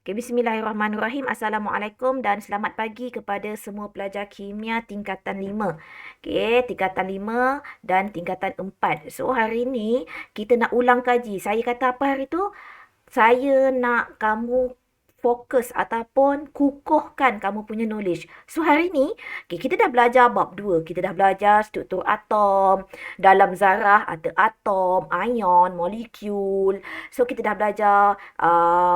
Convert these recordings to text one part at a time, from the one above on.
Okay, Bismillahirrahmanirrahim. Assalamualaikum dan selamat pagi kepada semua pelajar kimia tingkatan 5. Okay, tingkatan 5 dan tingkatan 4. So, hari ni kita nak ulang kaji. Saya kata apa hari tu? Saya nak kamu fokus ataupun kukuhkan kamu punya knowledge. So hari ni kita dah belajar bab 2. Kita dah belajar struktur atom, dalam zarah ada atom, ion, molekul. So kita dah belajar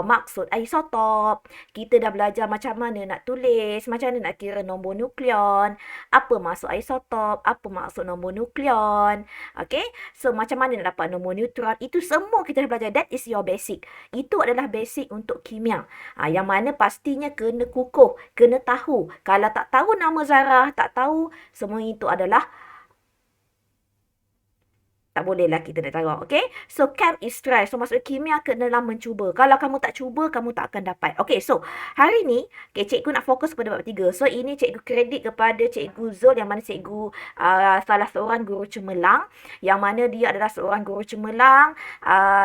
maksud isotop. Kita dah belajar macam mana nak tulis, macam mana nak kira nombor nukleon, apa maksud isotop, apa maksud nombor nukleon. Okay, so macam mana nak dapat nombor neutron. Itu semua kita dah belajar. That is your basic. Itu adalah basic untuk kimia. Yang mana pastinya kena kukuh, kena tahu. Kalau tak tahu nama zarah, tak tahu, semua itu adalah tak bolehlah kita nak tahu. Okay? So, camp is try. So, maksud kimia kenalah mencuba. Kalau kamu tak cuba, kamu tak akan dapat. Okay, so, hari ni, cikgu nak fokus pada bab 3. So, ini cikgu kredit kepada cikgu Zul, yang mana cikgu salah seorang guru cemerlang. Yang mana dia adalah seorang guru cemerlang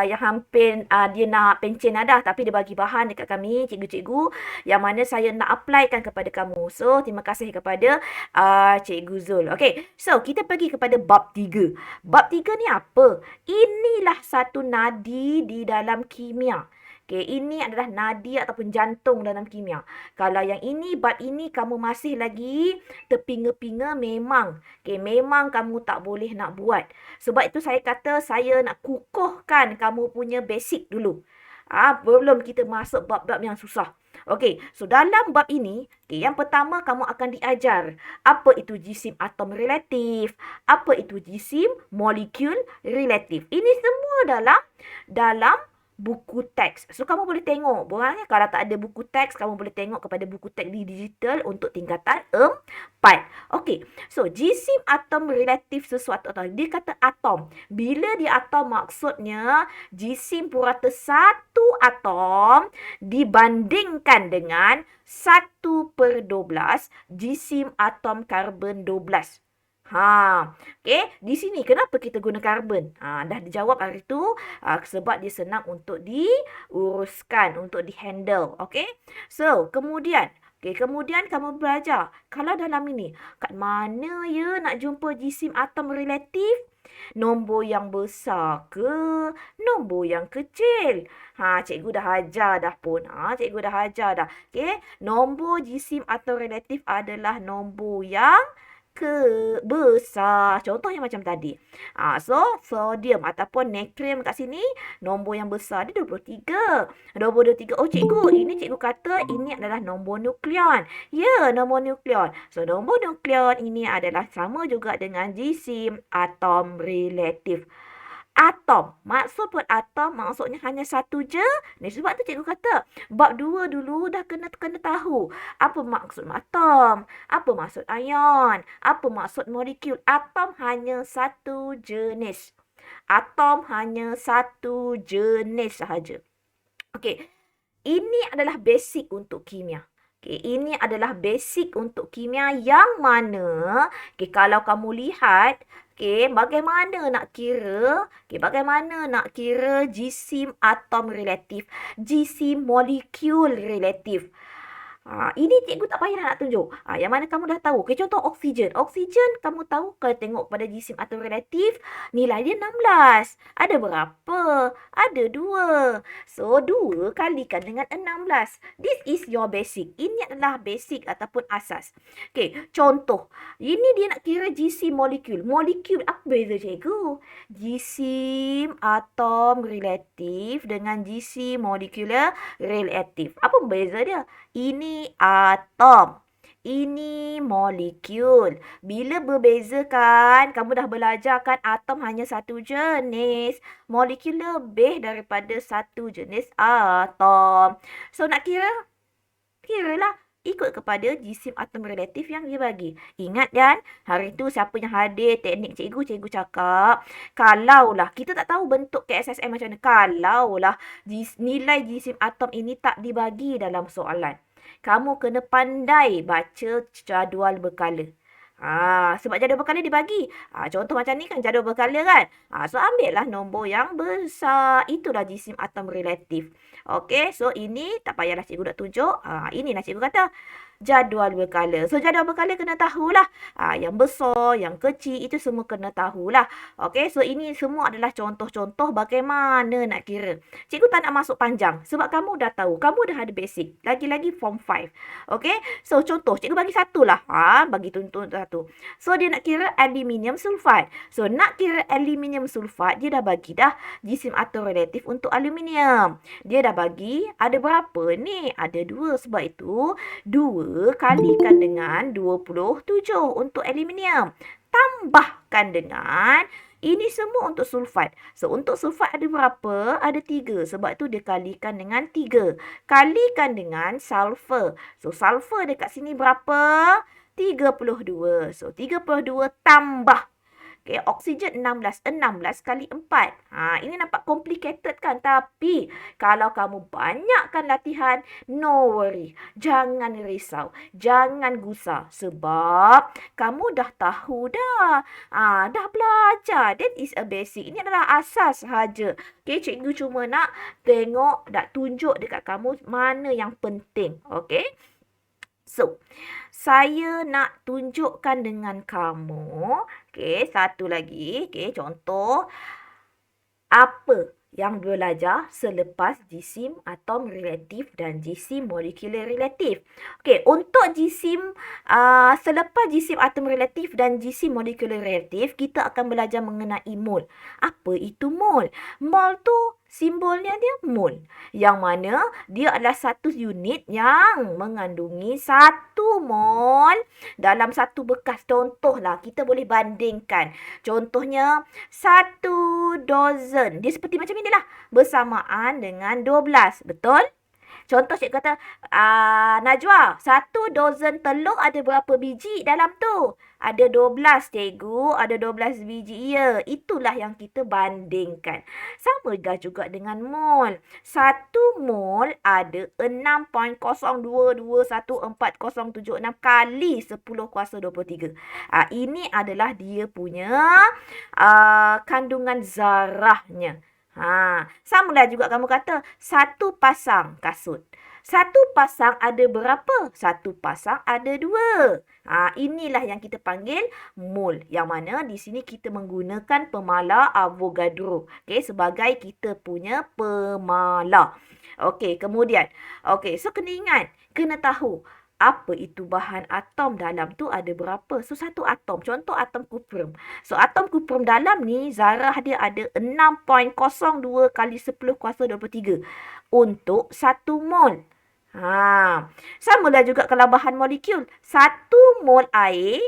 yang hampir dia nak pencen dah. Tapi dia bagi bahan dekat kami, cikgu-cikgu. Yang mana saya nak applykan kepada kamu. So, terima kasih kepada cikgu Zul. Okay, so, kita pergi kepada bab 3. Bab 3 ni apa? Inilah satu nadi di dalam kimia. Okay, ini adalah nadi ataupun jantung dalam kimia. Kalau yang ini, bab ini kamu masih lagi terpinga-pinga memang. Okay, memang kamu tak boleh nak buat. Sebab itu saya kata saya nak kukuhkan kamu punya basic dulu. Belum kita masuk bab-bab yang susah. Okey, so dalam bab ini, yang pertama kamu akan diajar apa itu jisim atom relatif, apa itu jisim molekul relatif. Ini semua dalam buku teks. So, kamu boleh tengok. Kalau tak ada buku teks, kamu boleh tengok kepada buku teks di digital untuk tingkatan 4. Okey. So, jisim atom relatif sesuatu. Dia kata atom. Bila dia atom, maksudnya jisim purata satu atom dibandingkan dengan 1/12 jisim atom karbon 12. Okay. Di sini kenapa kita guna karbon? Dah dijawab hari tu. Sebab dia senang untuk diuruskan, untuk dihandle. Okay. So, kemudian kamu belajar. Kalau dalam ini, kat mana ya nak jumpa jisim atom relatif? Nombor yang besar ke nombor yang kecil? Cikgu dah ajar dah pun. Cikgu dah ajar dah. Okay. Nombor jisim atom relatif adalah nombor yang besar. Contohnya macam tadi. So, sodium ataupun natrium kat sini, nombor yang besar dia 23. Nombor 23. Oh, cikgu, ini cikgu kata ini adalah nombor nukleon. Ya, nombor nukleon. So, nombor nukleon ini adalah sama juga dengan jisim atom relatif. Atom. Maksud pun atom maksudnya hanya satu je. Sebab tu cikgu kata, bab 2 dulu dah kena tahu. Apa maksud atom? Apa maksud ion? Apa maksud molekul? Atom hanya satu jenis. Atom hanya satu jenis sahaja. Okey. Ini adalah basic untuk kimia. Okay, ini adalah basic untuk kimia yang mana kalau kamu lihat bagaimana nak kira jisim atom relatif, jisim molekul relatif. Ini cikgu tak payah nak tunjuk. Yang mana kamu dah tahu. Contoh oksigen. Oksigen kamu tahu kalau tengok pada jisim atom relatif, nilai dia 16. Ada berapa? Ada 2. So, 2 kalikan dengan 16. This is your basic. Ini adalah basic ataupun asas. Contoh. Ini dia nak kira jisim molekul. Molekul, apa beza cikgu? Jisim atom relatif dengan jisim molekular relatif. Apa beza dia? Ini atom. Ini molekul. Bila berbeza kan, kamu dah belajar kan atom hanya satu jenis. Molekul lebih daripada satu jenis atom. So, nak kiralah. Ikut kepada jisim atom relatif yang dia bagi. Ingat kan, hari tu siapa yang hadir teknik cikgu cakap, kalaulah kita tak tahu bentuk KSSM macam mana, kalaulah nilai jisim atom ini tak dibagi dalam soalan, kamu kena pandai baca jadual berkala. Sebab jadual berkala dibagi. Contoh macam ni kan jadual berkala kan. So ambillah nombor yang besar. Itulah jisim atom relatif. Okey, so ini tak payahlah cikgu nak tunjuk. Inilah cikgu kata jadual berkala. So jadual berkala kena tahulah. Yang besar, yang kecil itu semua kena tahulah. Okey, so ini semua adalah contoh-contoh bagaimana nak kira. Cikgu tak nak masuk panjang sebab kamu dah tahu. Kamu dah ada basic. Lagi-lagi form 5. Okey, so contoh cikgu bagi satu lah. Bagi tuntun satu. So dia nak kira aluminium sulfat. So nak kira aluminium sulfat, dia dah bagi dah jisim atom relatif untuk aluminium. Dia dah bagi ada berapa ni? Ada 2. Sebab itu 2 kalikan dengan 27 untuk aluminium. Tambahkan dengan ini semua untuk sulfat. So, untuk sulfat ada berapa? Ada 3. Sebab tu dia kalikan dengan 3. Kalikan dengan sulfur. So, sulfur dekat sini berapa? 32. So, 32 tambah. Okay, oksigen 16. 16 kali 4. Ini nampak complicated kan? Tapi, kalau kamu banyakkan latihan, no worry. Jangan risau. Jangan gusar. Sebab, kamu dah tahu dah. Dah belajar. That is a basic. Ini adalah asas sahaja. Okay, cikgu cuma nak tengok, nak tunjuk dekat kamu mana yang penting. Okay? So, saya nak tunjukkan dengan kamu. Okey, satu lagi. Okey, contoh. Apa yang belajar selepas jisim atom relatif dan jisim molekular relatif. Okey, untuk jisim, selepas jisim atom relatif dan jisim molekular relatif, kita akan belajar mengenai mol. Apa itu mol? Mol tu simbolnya dia mol. Yang mana dia adalah satu unit yang mengandungi 1 mol dalam satu bekas. Contohlah, kita boleh bandingkan. Contohnya, 1 dozen. Dia seperti macam inilah. Bersamaan dengan 12. Betul? Contoh cikgu kata, Najwa, 1 dozen telur ada berapa biji dalam tu? Ada 12 cikgu, ada 12 biji. Ya, itulah yang kita bandingkan. Sama juga dengan mol. 1 mol ada 6.02214076 kali 10 kuasa 23. Ini adalah dia punya kandungan zarahnya. Samalah juga kamu kata, 1 pasang kasut. 1 pasang ada berapa? 1 pasang ada 2. Inilah yang kita panggil mol. Yang mana di sini kita menggunakan pemala Avogadro. Okay, sebagai kita punya pemala. Okey, kemudian. Okey, so kena ingat. Kena tahu. Apa itu bahan atom dalam tu ada berapa? So, 1 atom. Contoh atom kuprum. So, atom kuprum dalam ni, zarah dia ada 6.02 kali 10 kuasa 23 untuk 1 mol. Samalah juga kalau bahan molekul. 1 mol air.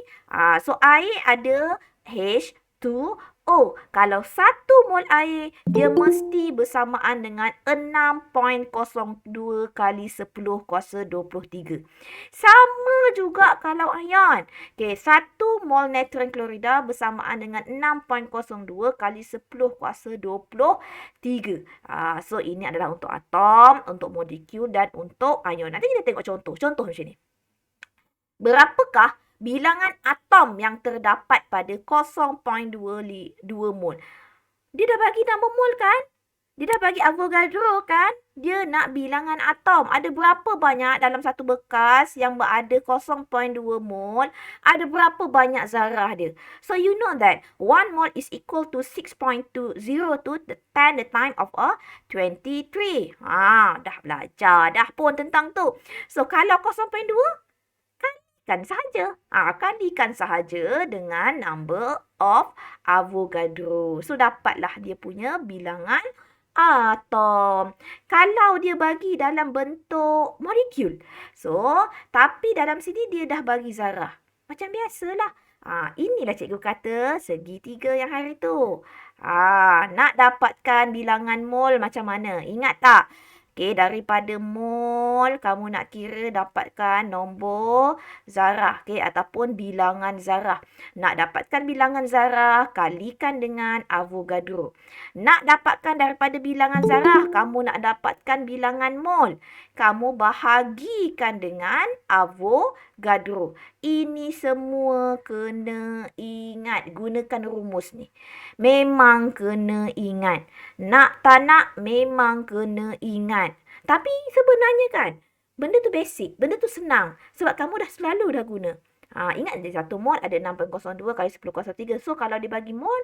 So, air ada H2O. Kalau 1 mol air, dia mesti bersamaan dengan 6.02 kali 10 kuasa 23. Sama juga kalau ion. Okay, 1 mol natron klorida bersamaan dengan 6.02 kali 10 kuasa 23. So, ini adalah untuk atom, untuk molekul dan untuk ion. Nanti kita tengok contoh. Contoh macam ni. Berapakah bilangan atom yang terdapat pada 0.22 mol? Dia dah bagi nama mol kan? Dia dah bagi Avogadro kan? Dia nak bilangan atom. Ada berapa banyak dalam satu bekas yang berada 0.2 mol? Ada berapa banyak zarah dia? So, you know that 1 mol is equal to 6.202 the 10 the time of a 23. Dah belajar dah pun tentang tu. So, kalau 0.2, kalikan sahaja. Kalikan sahaja dengan number of Avogadro. So, dapatlah dia punya bilangan atom. Kalau dia bagi dalam bentuk molekul. So, tapi dalam sini dia dah bagi zarah. Macam biasalah. Inilah cikgu kata segitiga yang hari tu. Nak dapatkan bilangan mol macam mana? Ingat tak? Okey, daripada mol, kamu nak kira dapatkan nombor zarah. Okey, ataupun bilangan zarah. Nak dapatkan bilangan zarah, kalikan dengan Avogadro. Nak dapatkan daripada bilangan zarah, kamu nak dapatkan bilangan mol. kamu bahagikan dengan Avogadro. Ini semua kena ingat. Gunakan rumus ni. Memang kena ingat. Nak tak nak, memang kena ingat. Tapi sebenarnya kan, benda tu basic. Benda tu senang. Sebab kamu dah selalu dah guna. Ingat je satu mol ada 6.02 kali 10 kuasa 3. So, kalau dibagi mol,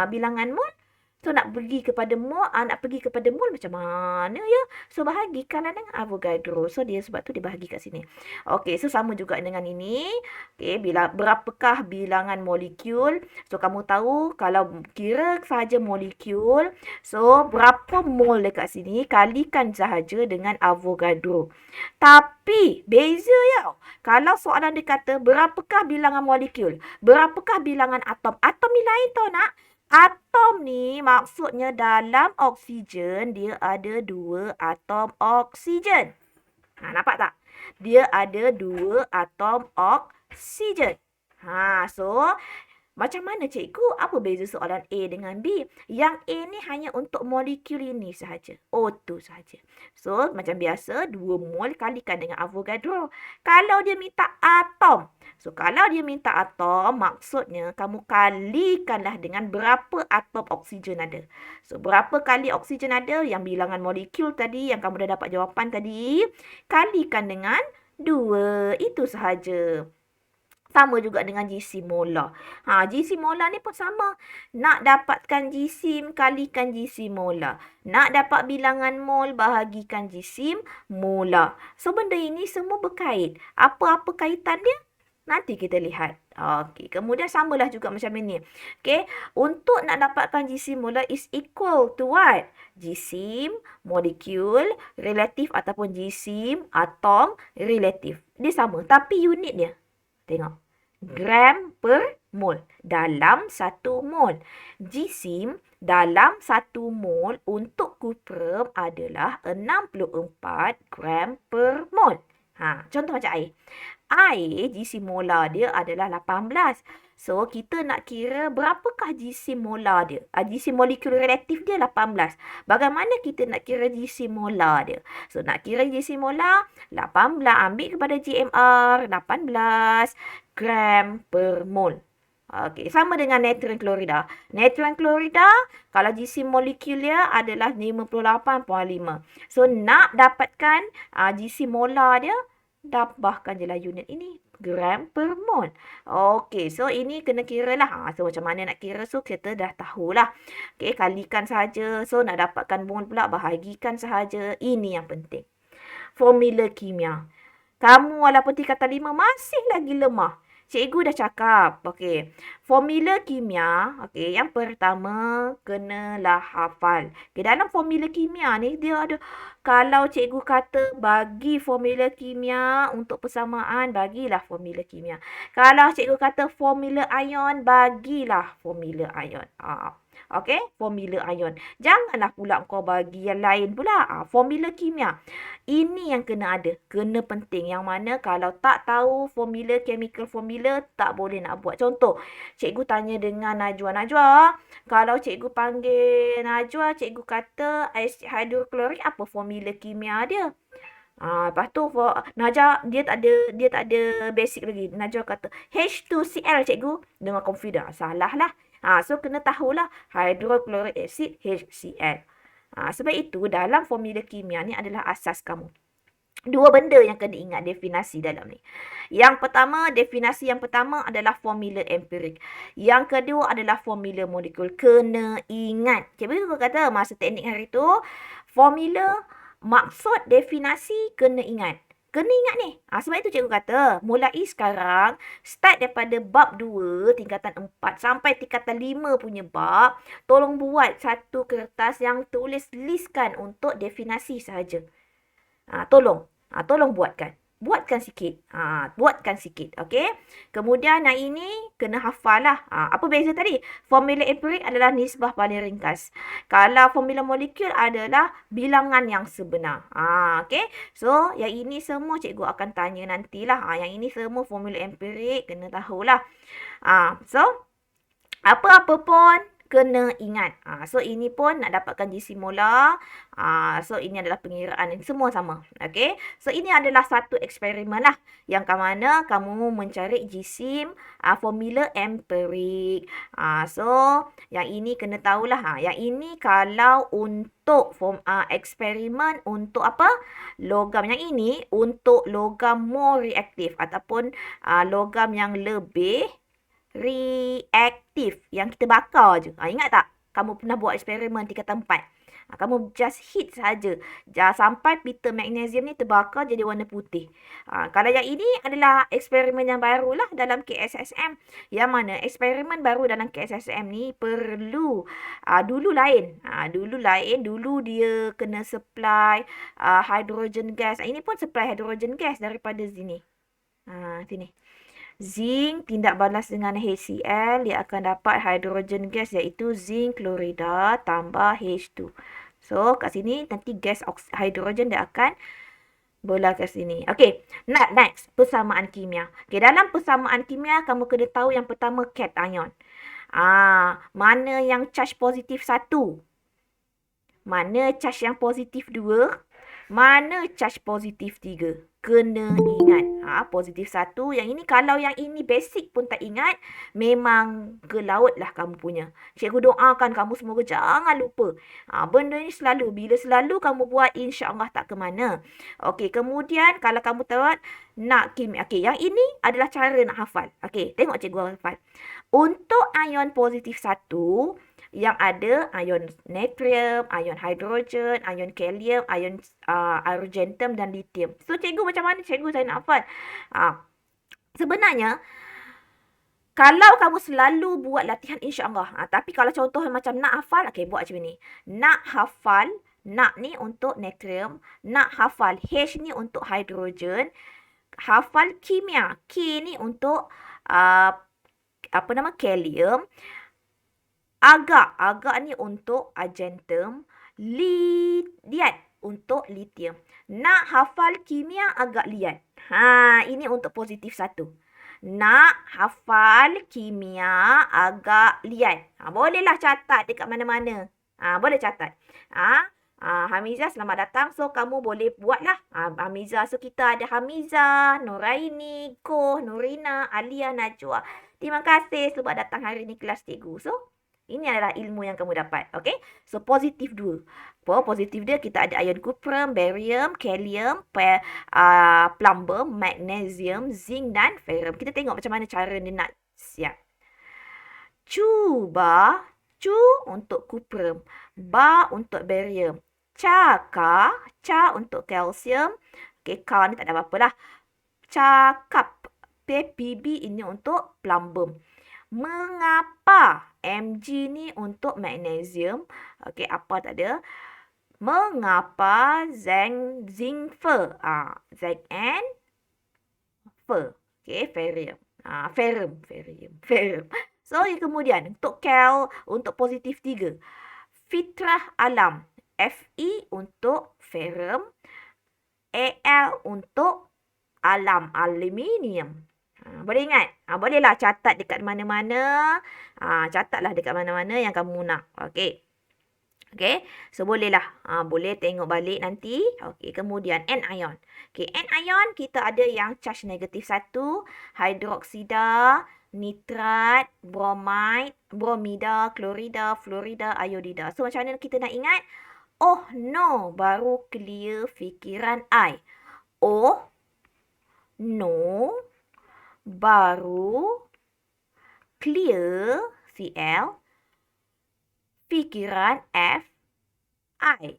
bilangan mol, so nak pergi kepada mol macam mana ya? So, bahagikanlah dengan Avogadro. So, dia sebab tu dia bahagi kat sini. Okey, so sama juga dengan ini. Okey, berapakah bilangan molekul? So, kamu tahu kalau kira sahaja molekul, so berapa mol dekat sini, kalikan sahaja dengan Avogadro. Tapi, beza ya. Kalau soalan dia kata, berapakah bilangan molekul? Berapakah bilangan atom? Atom ni lain tau nak. Atom ni maksudnya dalam oksigen, dia ada 2 atom oksigen. Nampak tak? Dia ada 2 atom oksigen. So, macam mana cikgu? Apa beza soalan A dengan B? Yang A ni hanya untuk molekul ini sahaja. O2 sahaja. So, macam biasa, 2 mol kalikan dengan Avogadro. Kalau dia minta atom. So, kalau dia minta atom, maksudnya kamu kalikanlah dengan berapa atom oksigen ada. So, berapa kali oksigen ada? Yang bilangan molekul tadi, yang kamu dah dapat jawapan tadi, kalikan dengan 2. Itu sahaja. Sama juga dengan GC molar. GC molar ni pun sama. Nak dapatkan GC, kalikan GC molar. Nak dapat bilangan mol, bahagikan GC molar. So, benda ini semua berkait. Apa-apa kaitan dia? Nanti kita lihat. Okey, kemudian samalah juga macam ini. Okey, untuk nak dapatkan GC molar is equal to what? GC molekul relatif ataupun GC atom relatif. Dia sama, tapi unit dia. Tengok. Gram per mol dalam 1 mol. Gisim dalam 1 mol untuk kuprum adalah 64 gram per mol. Contoh macam air. Air GC molar dia adalah 18. So, kita nak kira berapakah GC molar dia. GC molekul relatif dia 18. Bagaimana kita nak kira GC molar dia? So, nak kira GC molar, 18 ambil kepada GMR, 18 gram per mol. Okey, sama dengan natrium klorida. Natrium klorida, kalau GC molekul dia adalah 58.5. So, nak dapatkan GC molar dia, tambahkan je lah unit ini. Gram per mol. Okey, so ini kena kira lah. So, macam mana nak kira? So, kita dah tahulah. Okey, kalikan sahaja. So, nak dapatkan mol pula, bahagikan sahaja. Ini yang penting. Formula kimia. Kamu walaupun tingkatan 5 masih lagi lemah. Cikgu dah cakap. Okey. Formula kimia. Okey. Yang pertama, kenalah hafal. Okey. Dalam formula kimia ni, dia ada. Kalau cikgu kata bagi formula kimia untuk persamaan, bagilah formula kimia. Kalau cikgu kata formula ion, bagilah formula ion. Okey, formula ion. Janganlah pula kau bagi yang lain pula. Formula kimia. Ini yang kena ada. Kena penting. Yang mana kalau tak tahu formula, chemical formula, tak boleh nak buat. Contoh, cikgu tanya dengan Najwa. Najwa, kalau cikgu panggil Najwa, cikgu kata asid hidroklorik, apa formula kimia dia? Lepas tu Najwa dia tak ada basic lagi. Najwa kata H2Cl cikgu, dengan confident. Salah lah. So, kena tahulah hydrochloric acid HCl. Sebab itu, dalam formula kimia ni adalah asas kamu. 2 benda yang kena ingat definasi dalam ni. Definasi yang pertama adalah formula empirik. Yang kedua adalah formula molekul. Kena ingat. Cikgu kata masa teknik hari tu, formula, maksud, definasi, kena ingat. Kena ingat ni. Sebab itu cikgu kata, mulai sekarang, start daripada bab 2, tingkatan 4, sampai tingkatan 5 punya bab, tolong buat satu kertas yang tulis listkan untuk definasi sahaja. Tolong buatkan. Buatkan sikit. Okey. Kemudian yang ini kena hafal lah. Apa beza tadi? Formula empirik adalah nisbah paling ringkas. Kalau formula molekul adalah bilangan yang sebenar. Okey. So, yang ini semua cikgu akan tanya nantilah. Yang ini semua formula empirik kena tahulah. So, apa-apa pun kena ingat. So, ini pun nak dapatkan GC molar. So, ini adalah pengiraan. Semua sama. Okay. So, ini adalah satu eksperimen lah. Yang ke mana kamu mencari jisim formula empirik. So, yang ini kena tahulah. Yang ini kalau untuk eksperimen untuk apa? Logam. Yang ini untuk logam more reaktif ataupun logam yang lebih reaktif. Yang kita bakar je. Ingat tak? Kamu pernah buat eksperimen tingkatan 4. Kamu just hit saja. Sampai pita magnesium ni terbakar jadi warna putih. Kalau yang ini adalah eksperimen yang baru lah dalam KSSM. Yang mana eksperimen baru dalam KSSM ni perlu. Dulu lain. Dulu dia kena supply hydrogen gas. Ini pun supply hydrogen gas daripada sini. Sini. Zinc tindak balas dengan HCl, dia akan dapat hydrogen gas iaitu zinc klorida tambah H2. So, kat sini nanti gas hidrogen dia akan bola ke sini. Okey, next, persamaan kimia. Okey, dalam persamaan kimia kamu kena tahu yang pertama cation. Mana yang charge positif 1? Mana charge yang positif 2? Mana charge positif 3? Kena ingat. Positif 1. Yang ini, kalau yang ini basic pun tak ingat, memang ke laut lah kamu punya. Cikgu doakan kamu semoga jangan lupa. Benda ni selalu. Bila selalu kamu buat, insya-Allah tak ke mana. Okey, kemudian kalau kamu tahu nak kimia. Okey, yang ini adalah cara nak hafal. Okey, tengok cikgu hafal. Untuk ion positif 1, yang ada ion natrium, ion hidrogen, ion kalium, ion argentum dan lithium. So, cikgu macam mana cikgu saya nak hafal? Sebenarnya, kalau kamu selalu buat latihan insya-Allah. Tapi kalau contoh macam nak hafal, okey, buat macam ni. Nak hafal, nak ni untuk natrium, nak hafal H ni untuk hidrogen, hafal kimia. K ni untuk kalium. Agak ni untuk argentum, liat untuk lithium. Nak hafal kimia agak liat. Ini untuk positif 1. Nak hafal kimia agak liat. Bolehlah catat dekat mana-mana. Boleh catat. Hamizah, selamat datang. So, kamu boleh buatlah. Hamizah. So, kita ada Hamizah, Nuraini, Koh, Nurina, Alia, Najwa. Terima kasih sebab datang hari ni kelas cikgu. So, ini adalah ilmu yang kamu dapat. Okay? So, positif 2. Positif dia kita ada ion cuprum, barium, kalium, plumbum, magnesium, zinc dan ferrum. Kita tengok macam mana cara dia nak siap. Cuba. Cu untuk cuprum. Ba untuk barium. Ca untuk kalsium. Okay, K ni tak ada apa-apa lah. Cakap. PB ini untuk plumbum. Mengapa? Mg ni untuk magnesium. Okey, apa tak ada. Mengapa zinc fer? Zn fer. Okey, ferrium. Ferrum. So, kemudian untuk cal untuk positif 3. Fitrah alam. Fe untuk ferrum. Al untuk alam, aluminium. Boleh ingat? Bolehlah catat dekat mana-mana. Catatlah dekat mana-mana yang kamu nak. Okey. Okey. So, bolehlah. Boleh tengok balik nanti. Okey. Kemudian, anion. Okey. Anion, kita ada yang charge negatif 1. Hidroksida, nitrat, bromide, bromida, klorida, fluorida, iodida. So, macam mana kita nak ingat? Oh, no. Baru clear fikiran I. Oh, no. Baru clear Cl fikiran F I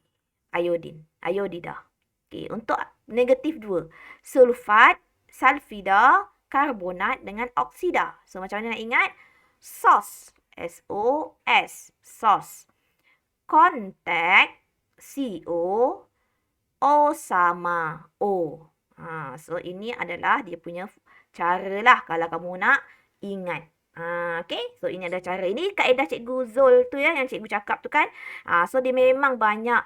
iodida. Okey, untuk negatif 2 sulfat, sulfida, karbonat dengan oksida. So macam mana nak ingat? SOS, SOS, SOS. Kontak CO, O sama O. So ini adalah dia punya cara lah kalau kamu nak ingat. Okay. So, ini ada cara. Ini kaedah Cikgu Zul tu ya, yang cikgu cakap tu kan. So, dia memang banyak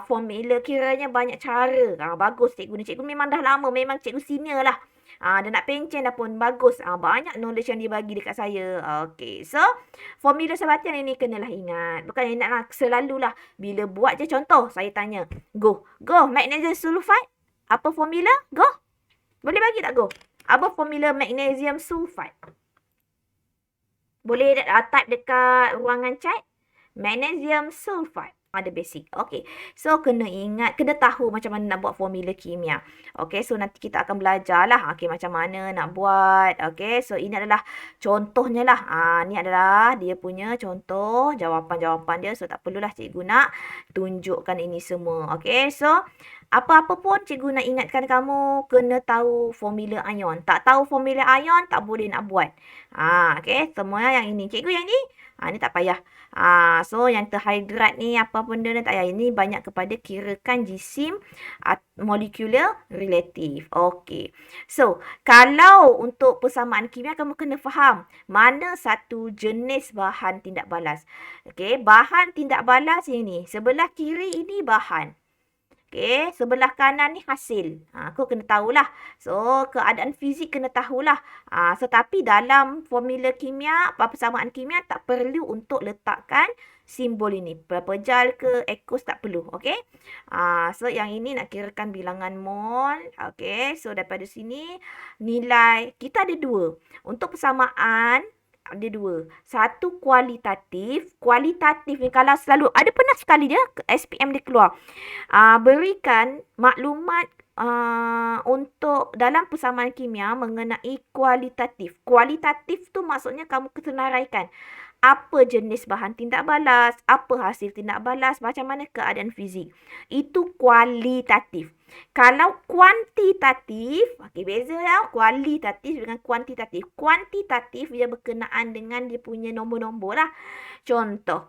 formula, kiranya banyak cara. Bagus cikgu ni. Cikgu memang dah lama, memang cikgu senior lah. Dia nak pencen dah pun bagus. Banyak knowledge yang dia bagi dekat saya. Okay. So, formula sebatian ini kenalah ingat. Bukan ingat lah, selalulah. Bila buat je contoh, saya tanya. Go. Go, magnesium sulfide. Apa formula? Go. Boleh bagi tak go? Apa formula magnesium sulfide? Boleh type dekat ruangan chat. Magnesium sulfide. Ada basic. Okay. So, kena ingat, kena tahu macam mana nak buat formula kimia. Okay. So, nanti kita akan belajar lah. Okay. Macam mana nak buat. Okay. So, ini adalah contohnya lah. Ni adalah dia punya contoh. Jawapan-jawapan dia. So, tak perlulah cikgu nak tunjukkan ini semua. Okay. So, apa-apa pun cikgu nak ingatkan kamu kena tahu formula ion. Tak tahu formula ion, tak boleh nak buat. Okay. Semua yang ini. Cikgu yang ni, ni tak payah. So, yang terhidrat ni, apa benda ni tak payah. Ini banyak kepada kirakan jisim molecular relative. Okay. So, kalau untuk persamaan kimia, kamu kena faham mana satu jenis bahan tindak balas. Okay. Bahan tindak balas ini. Sebelah kiri ini bahan. Okay, sebelah kanan ni hasil. Aku kena tahulah. So, keadaan fizik kena tahulah. Tetapi dalam formula kimia, persamaan kimia tak perlu untuk letakkan simbol ini. Berapa jal ke, ekos tak perlu. Okay. So, yang ini nak kirakan bilangan mol. Okay, so daripada sini nilai, kita ada 2. Untuk persamaan, ada 2. Satu kualitatif. Kualitatif ni kalau selalu, ada pernah sekali dia, SPM dia keluar. Berikan maklumat untuk dalam persamaan kimia mengenai kualitatif. Kualitatif tu maksudnya kamu kesenaraikan. Apa jenis bahan tindak balas, apa hasil tindak balas, macam mana keadaan fizik. Itu kualitatif. Kalau kuantitatif, okay, beza ya, kualitatif dengan kuantitatif. Kuantitatif dia berkenaan dengan dia punya nombor-nombor lah. Contoh,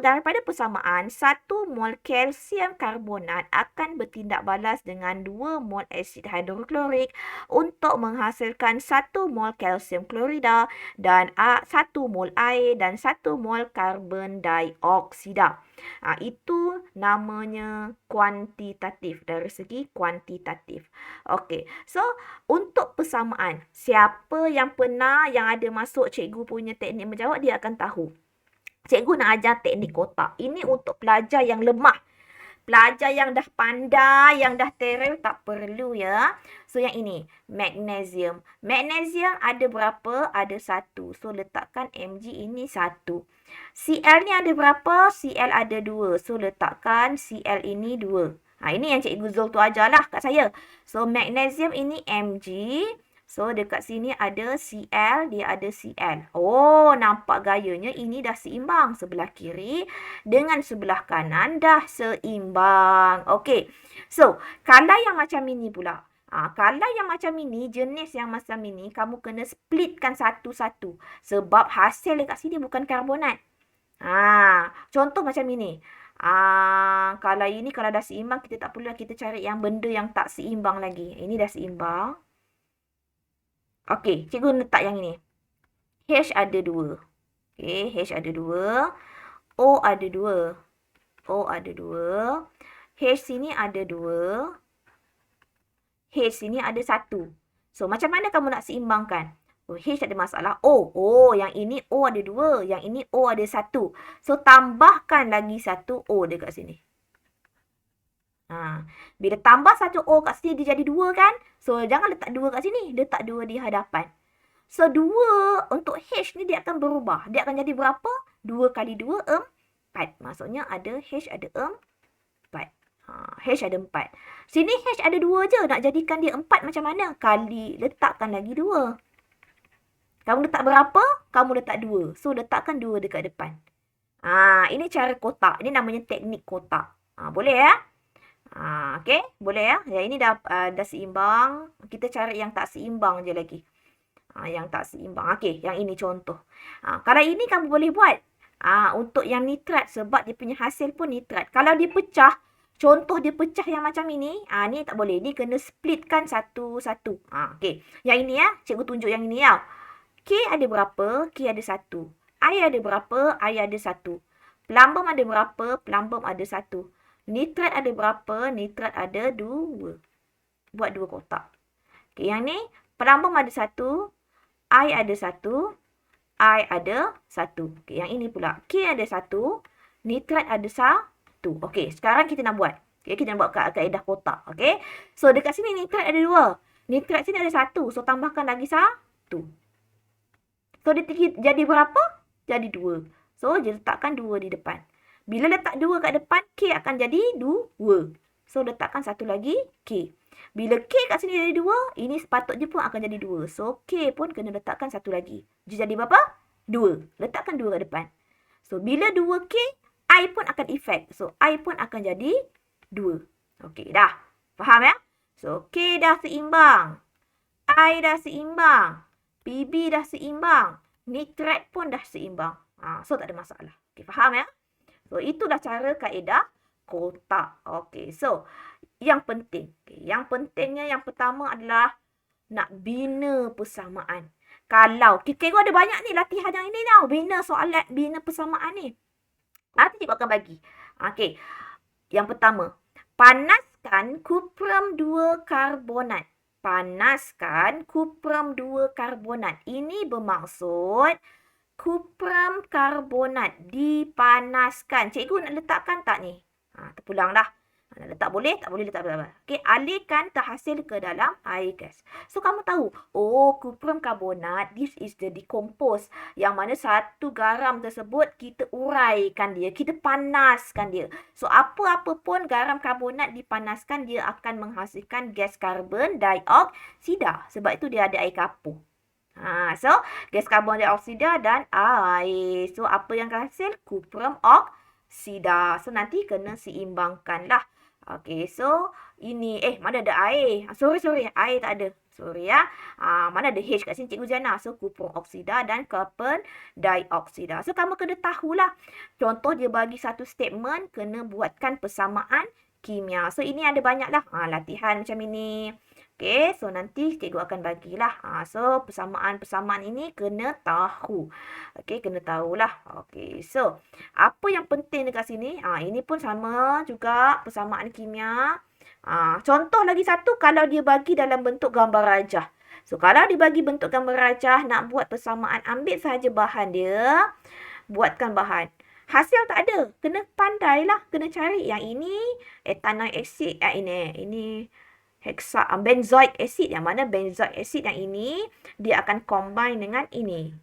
daripada persamaan, 1 mol kalsium karbonat akan bertindak balas dengan 2 mol asid hidroklorik untuk menghasilkan 1 mol kalsium klorida dan 1 mol air dan 1 mol karbon dioksida. Itu namanya kuantitatif, dari segi kuantitatif. Okey. So, untuk persamaan, siapa yang ada masuk cikgu punya teknik menjawab, dia akan tahu. Cikgu nak ajar teknik kotak. Ini untuk pelajar yang lemah. Pelajar yang dah pandai, yang dah terel, tak perlu ya. So, yang ini, magnesium. Magnesium ada berapa? Ada 1. So, letakkan Mg ini 1. Cl ni ada berapa? Cl ada 2. So, letakkan Cl ini 2. Ini yang Cikgu Zul tu ajarlah kat saya. So, magnesium ini Mg. So, dekat sini ada Cl, dia ada Cl. Oh, nampak gayanya ini dah seimbang. Sebelah kiri dengan sebelah kanan dah seimbang. Okey. So, kalau yang macam ini pula. Kalau yang macam ini, jenis yang macam ini, kamu kena splitkan satu-satu. Sebab hasil dekat sini bukan karbonat. Contoh macam ini. Kalau ini, kalau dah seimbang, kita tak perlu kita cari yang benda yang tak seimbang lagi. Ini dah seimbang. Okey, cikgu letak yang ini. H ada 2. Okey, H ada 2. O ada 2. O ada 2. H sini ada 2. H sini ada 1. So, macam mana kamu nak seimbangkan? H tak ada masalah. O, yang ini O ada 2. Yang ini O ada 1. So, tambahkan lagi 1 O dekat sini. Bila tambah 1 O kat sini, dia jadi 2 kan? So, jangan letak 2 kat sini. Letak 2 di hadapan. So, 2 untuk H ni dia akan berubah. Dia akan jadi berapa? 2 kali 2, 4. Maksudnya ada H ada 4. H ada 4. Sini H ada 2 je. Nak jadikan dia 4 macam mana? Letakkan lagi 2. Kamu letak berapa? Kamu letak 2. So, letakkan 2 dekat depan. Ini cara kotak. Ini namanya teknik kotak. Boleh ya? Okey, boleh ya? Ya, ini dah seimbang. Kita cari yang tak seimbang je lagi. Yang tak seimbang. Okey, yang ini contoh. Kalau ini kamu boleh buat. Untuk yang nitrat, sebab dia punya hasil pun nitrat. Kalau dia pecah, contoh dia pecah yang macam ini, ni tak boleh. Ni kena splitkan satu-satu. Okey, yang ini ya. Cikgu tunjuk yang ini ya. K ada berapa? K ada 1. I ada berapa? I ada 1. Plumbum ada berapa? Plumbum ada 1. Nitrat ada berapa? Nitrat ada 2. Buat 2 kotak. Okay, yang ni plumbum ada 1. I ada 1. I ada 1. Okay, yang ini pula. K ada 1. Nitrat ada 1. Okay, sekarang kita nak buat. Okay, kita nak buat kaedah kotak. Okay. So, dekat sini nitrat ada 2. Nitrat sini ada 1. So, tambahkan lagi 1. So, dia jadi berapa? Jadi 2. So, dia letakkan 2 di depan. Bila letak 2 kat depan, K akan jadi 2. So, letakkan satu lagi K. Bila K kat sini jadi 2, ini sepatutnya pun akan jadi 2. So, K pun kena letakkan satu lagi. Dia jadi berapa? 2. Letakkan 2 kat depan. So, bila 2K, I pun akan efek. So, I pun akan jadi 2. Okey, dah. Faham ya? So, K dah seimbang. I dah seimbang. PB dah seimbang. Nitrat pun dah seimbang. So, tak ada masalah. Okey, faham ya? So, itulah cara kaedah kotak. Okey, so yang penting. Okay, yang pentingnya yang pertama adalah nak bina persamaan. Kalau, cikgu ada banyak ni latihan yang ini tau. Bina soalan, bina persamaan ni. Nanti cikgu akan bagi. Okey, yang pertama. Panaskan kuprum 2 karbonat. Panaskan kuprum 2 karbonat. Ini bermaksud kuprum karbonat dipanaskan. Cikgu nak letakkan tak ni? Terpulang dah. Nak letak boleh? Tak boleh letak apa-apa. Okey, alihkan terhasil ke dalam air gas. So, kamu tahu, kuprum karbonat, this is the decompose. Yang mana satu garam tersebut, kita uraikan dia. Kita panaskan dia. So, apa-apa pun garam karbonat dipanaskan, dia akan menghasilkan gas karbon dioksida. Sebab itu dia ada air kapur. So, gas karbon dioksida dan air. So, apa yang hasil? Kuprum oksida. So, nanti kena seimbangkan lah. Okey, so ini, mana ada air? Sorry, air tak ada. Sorry ya. Mana ada H kat sini, Cikgu Ziana. So, kuprum oksida dan karbon dioksida. So, kamu kena tahulah. Contoh dia bagi satu statement, kena buatkan persamaan kimia. So, ini ada banyak lah. Latihan macam ini. Okey, so nanti cikgu akan bagilah. So, persamaan-persamaan ini kena tahu. Okey, kena tahulah. Okey, so apa yang penting dekat sini? Ini pun sama juga persamaan kimia. Contoh lagi satu, kalau dia bagi dalam bentuk gambar rajah. So, kalau dia bagi bentuk gambar rajah, nak buat persamaan, ambil sahaja bahan dia. Buatkan bahan. Hasil tak ada. Kena pandailah. Kena cari. Yang ini, ethanoic acid. Ini benzoic acid. Yang mana benzoic acid yang ini, dia akan combine dengan ini.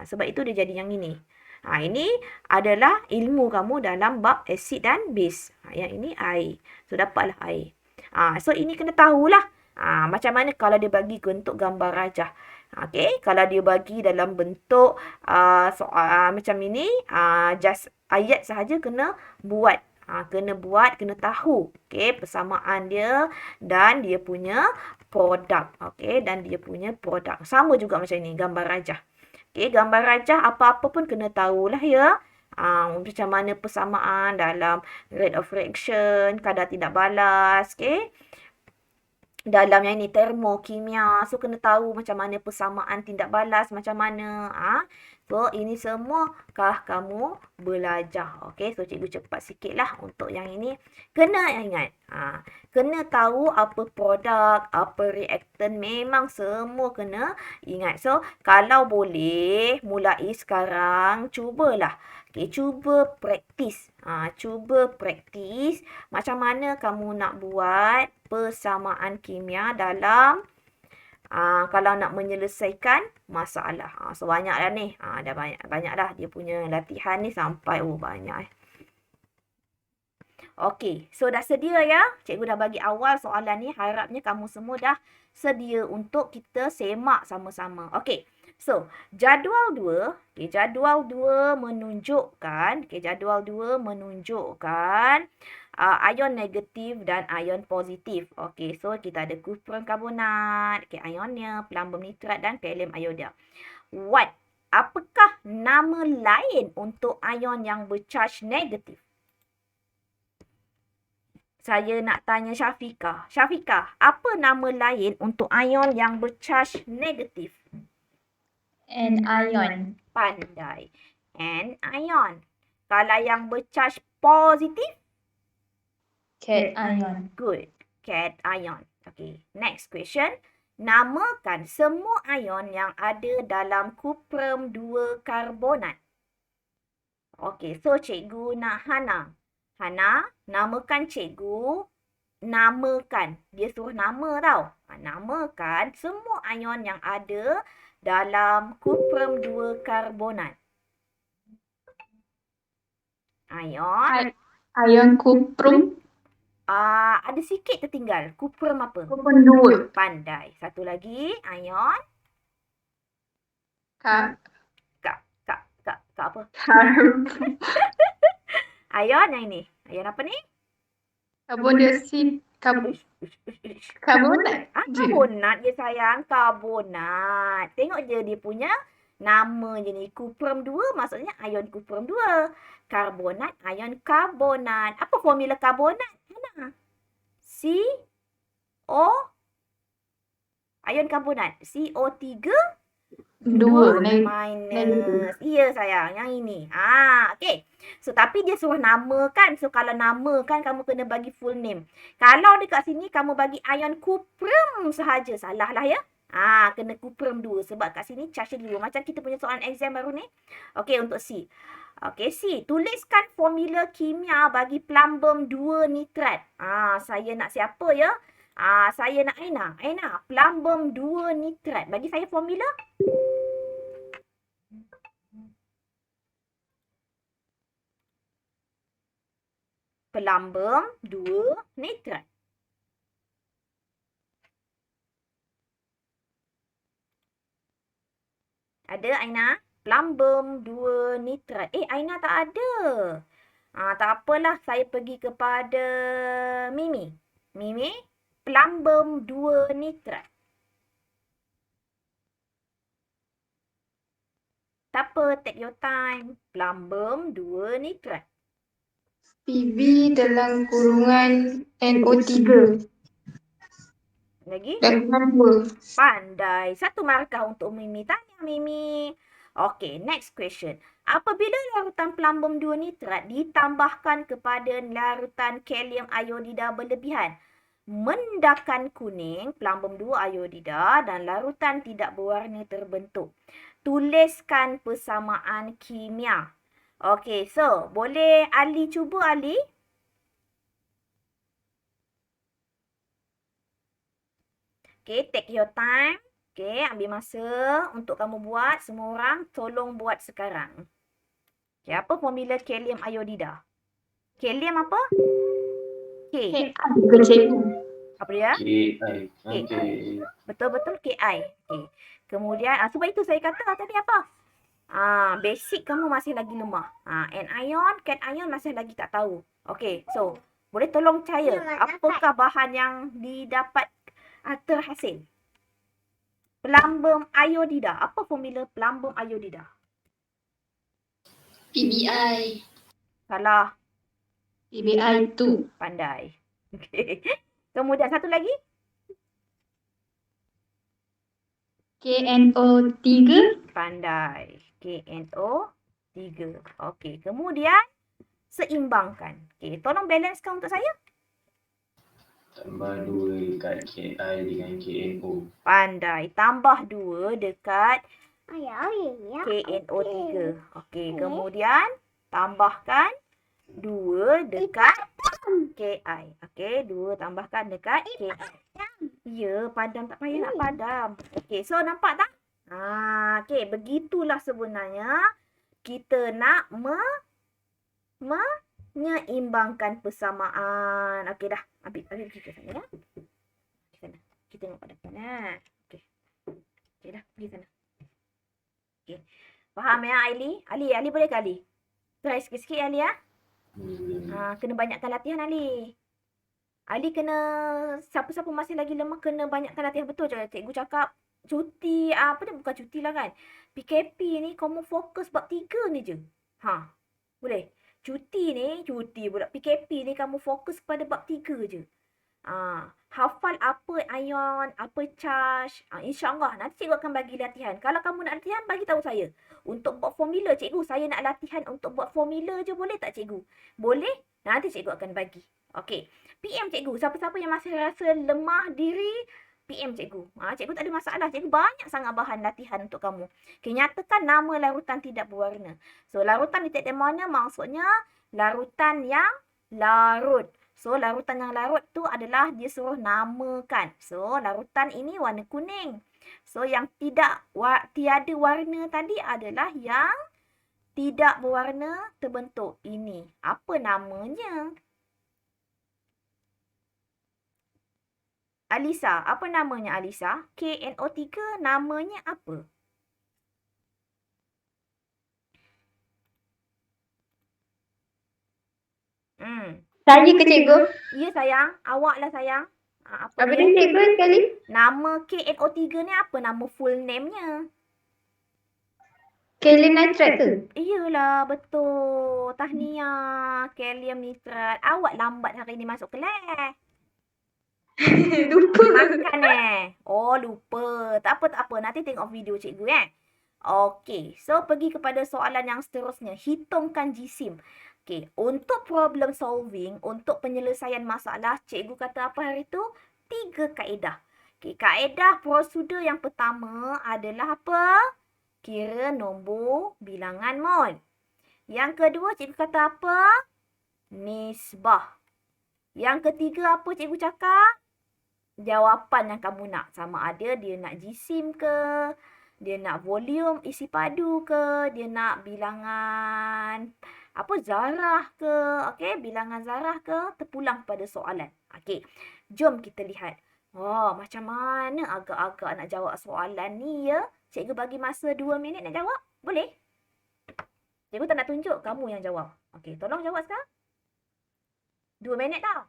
Sebab itu dia jadi yang ini. Ini adalah ilmu kamu dalam bab acid dan base. Yang ini air. So, dapatlah air. So, ini kena tahulah. Macam mana kalau dia bagi bentuk gambar rajah. Okey, kalau dia bagi dalam bentuk macam ini, just ayat sahaja kena buat. Kena tahu. Okey, persamaan dia dan dia punya produk. Okey, dan dia punya produk. Sama juga macam ini, gambar rajah. Okey, gambar rajah apa-apa pun kena tahulah ya. Macam mana persamaan dalam rate of reaction, kadar tidak balas. Okey. Dalam yang ni termokimia. So, kena tahu macam mana persamaan tindak balas, macam mana. So, ini semua kah kamu belajar. Okey, so cikgu cepat sikit lah untuk yang ini. Kena ingat. Kena tahu apa produk, apa reaktan. Memang semua kena ingat. So, kalau boleh, mulai sekarang, cubalah. Okey, cuba praktis. Cuba praktis macam mana kamu nak buat persamaan kimia dalam kalau nak menyelesaikan masalah. So, banyak dah ni. Dah banyak dah dia punya latihan ni sampai banyak. Okey, so dah sedia ya? Cikgu dah bagi awal soalan ni. Harapnya kamu semua dah sedia untuk kita semak sama-sama. Okey. So, jadual 2, jadual 2 menunjukkan, ion negatif dan ion positif. Okey, so kita ada kuprum karbonat, ionnya, plumbum nitrat dan kalium iodida. Apakah nama lain untuk ion yang bercharge negatif? Saya nak tanya Syafiqah. Syafiqah, apa nama lain untuk ion yang bercharge negatif? Anion. Pandai. Anion. Kalau yang bercharge positif? Cation. Good. Cation. Okay. Next question. Namakan semua ion yang ada dalam kuprum 2 karbonat. Okay. So, cikgu nak Hana. Hana, namakan cikgu. Namakan. Dia suruh nama tau. Namakan semua ion yang ada dalam kuprum 2 karbonat. Ion. Ion kuprum. Ada sikit tertinggal. Kuprum apa? Kuprum 2. Pandai. Satu lagi. Ion. Kak apa? Karbon. Ion yang ini. Ion apa ni? Karbondioksid. Karbonat. Karbonat je sayang. Karbonat. Tengok je dia punya nama je ni. Kuprum 2 maksudnya ion kuprum 2. Karbonat, ion karbonat. Apa formula karbonat? Mana? CO. Ion karbonat. CO3. 2 minus. Ya sayang, yang ini. Okay. So, tapi dia suruh namakan. So, kalau namakan, kamu kena bagi full name. Kalau dekat sini, kamu bagi ion kuprum sahaja. Salah lah ya. Kena kuprum 2. Sebab kat sini charge dia 2. Macam kita punya soalan exam baru ni. Okay, untuk C. Okay, C. Tuliskan formula kimia bagi plumbum 2 nitrat. Saya nak siapa ya? Saya nak Aina. Aina, plumbum 2 nitrat. Bagi saya formula. Plumbum 2 nitrat. Ada Aina? Plumbum 2 nitrat. Aina tak ada. Tak apalah. Saya pergi kepada Mimi. Mimi, plumbum 2 nitrat. Tak apa, take your time. Plumbum 2 nitrat. PV dalam kurungan NO3. Lagi? Dan 2. Pandai. 1 markah untuk Mimi. Tanya Mimi. Okay, next question. Apabila larutan plumbum 2 nitrat ditambahkan kepada larutan kalium iodida berlebihan, mendakan kuning, plumbum 2 iodida dan larutan tidak berwarna terbentuk. Tuliskan persamaan kimia. Okay, so boleh Ali cuba, Ali? Okay, take your time. Okay, ambil masa untuk kamu buat. Semua orang tolong buat sekarang. Okay, apa formula kalium iodida? Kalium apa? K. Apa dia? K. Betul-betul Ki. Okay. Kemudian, sebab itu saya kata tadi apa? Basic kamu masih lagi lemah. Anion, cation masih lagi tak tahu. Okay, so boleh tolong percaya apakah bahan yang didapat terhasil? Plumbum iodida. Apa formula plumbum iodida? PBI. Salah. PBI 2. Pandai. Okay. Kemudian satu lagi. KNO3. Pandai. KNO3. Okey. Kemudian seimbangkan. Okey. Tolong balancekan untuk saya. Tambah 2 dekat KI dengan KNO. Pandai. Tambah 2 dekat KNO3. Okey. Kemudian tambahkan 2 dekat KI. Okey. 2 tambahkan dekat KI. Ya, padam tak payah nak padam. Okey. So, nampak tak? Okey. Begitulah sebenarnya kita nak menyeimbangkan persamaan. Okey dah. Ambil pergi ke sana ya. Pergi sana. Kita tengok pada sana. Okey. Okey dah. Pergi sana. Okey. Faham ya Ali? Ali boleh ke Ali? Try sikit-sikit Ali ya. Kena banyakkan latihan Ali. Ali kena, siapa-siapa masih lagi lemah kena banyakkan latihan. Betul je cikgu cakap. Cuti, bukan cuti lah kan. PKP ni kamu fokus bab 3 ni je. Boleh? Cuti pula. PKP ni kamu fokus pada bab 3 je. hafal apa ion, apa charge. InsyaAllah nanti cikgu akan bagi latihan. Kalau kamu nak latihan, bagi tahu saya. Untuk buat formula, cikgu, saya nak latihan untuk buat formula je, boleh tak cikgu? Boleh? Nanti cikgu akan bagi. Okey. PM cikgu, siapa-siapa yang masih rasa lemah diri, PM cikgu. Cikgu tak ada masalah. Cikgu banyak sangat bahan latihan untuk kamu. Okay, nyatakan nama larutan tidak berwarna. So, larutan di titik mana maksudnya larutan yang larut. So, larutan yang larut tu adalah dia suruh namakan. So, larutan ini warna kuning. So, yang tiada warna tadi adalah yang tidak berwarna terbentuk ini. Apa namanya? Alisa, apa namanya Alisa? KNO3 namanya apa? Saya ke cikgu? Ya sayang, awak lah sayang. Apa Apa dia? dia cikgu sekali? Nama KNO3 ni apa nama full name-nya? Kalium nitrate tu? Iyalah, betul. Tahniah, kalium nitrat. Awak lambat hari ni masuk kelas. Lupa. Makan Oh, lupa. Tak apa. Nanti tengok video cikgu Okey, so pergi kepada soalan yang seterusnya. Hitungkan jisim. Okey, untuk problem solving, untuk penyelesaian masalah, cikgu kata apa hari tu? 3 kaedah. Okey, kaedah prosedur yang pertama adalah apa? Kira nombor bilangan mol. Yang kedua, cikgu kata apa? Nisbah. Yang ketiga, apa cikgu cakap? Jawapan yang kamu nak. Sama ada dia nak jisim ke, dia nak volume isi padu ke, dia nak bilangan zarah ke, okey, bilangan zarah ke, terpulang pada soalan. Okey, jom kita lihat. Macam mana agak-agak nak jawab soalan ni ya? Cikgu bagi masa 2 minit nak jawab. Boleh? Cikgu tak nak tunjuk, kamu yang jawab. Okey, tolong jawab sekarang. 2 minit tau.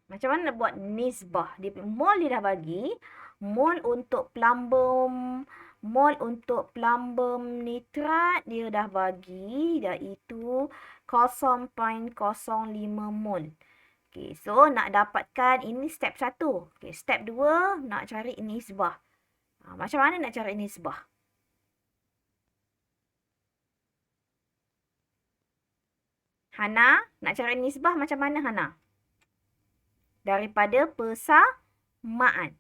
Macam mana nak buat nisbah? Mol dia dah bagi. Mol untuk plumbum nitrat dia dah bagi, iaitu 0.05 mol. Okay, so nak dapatkan ini step 1. Okay, step 2 nak cari nisbah. Macam mana nak cari nisbah? Hana, nak cari nisbah macam mana Hana? Daripada persamaan.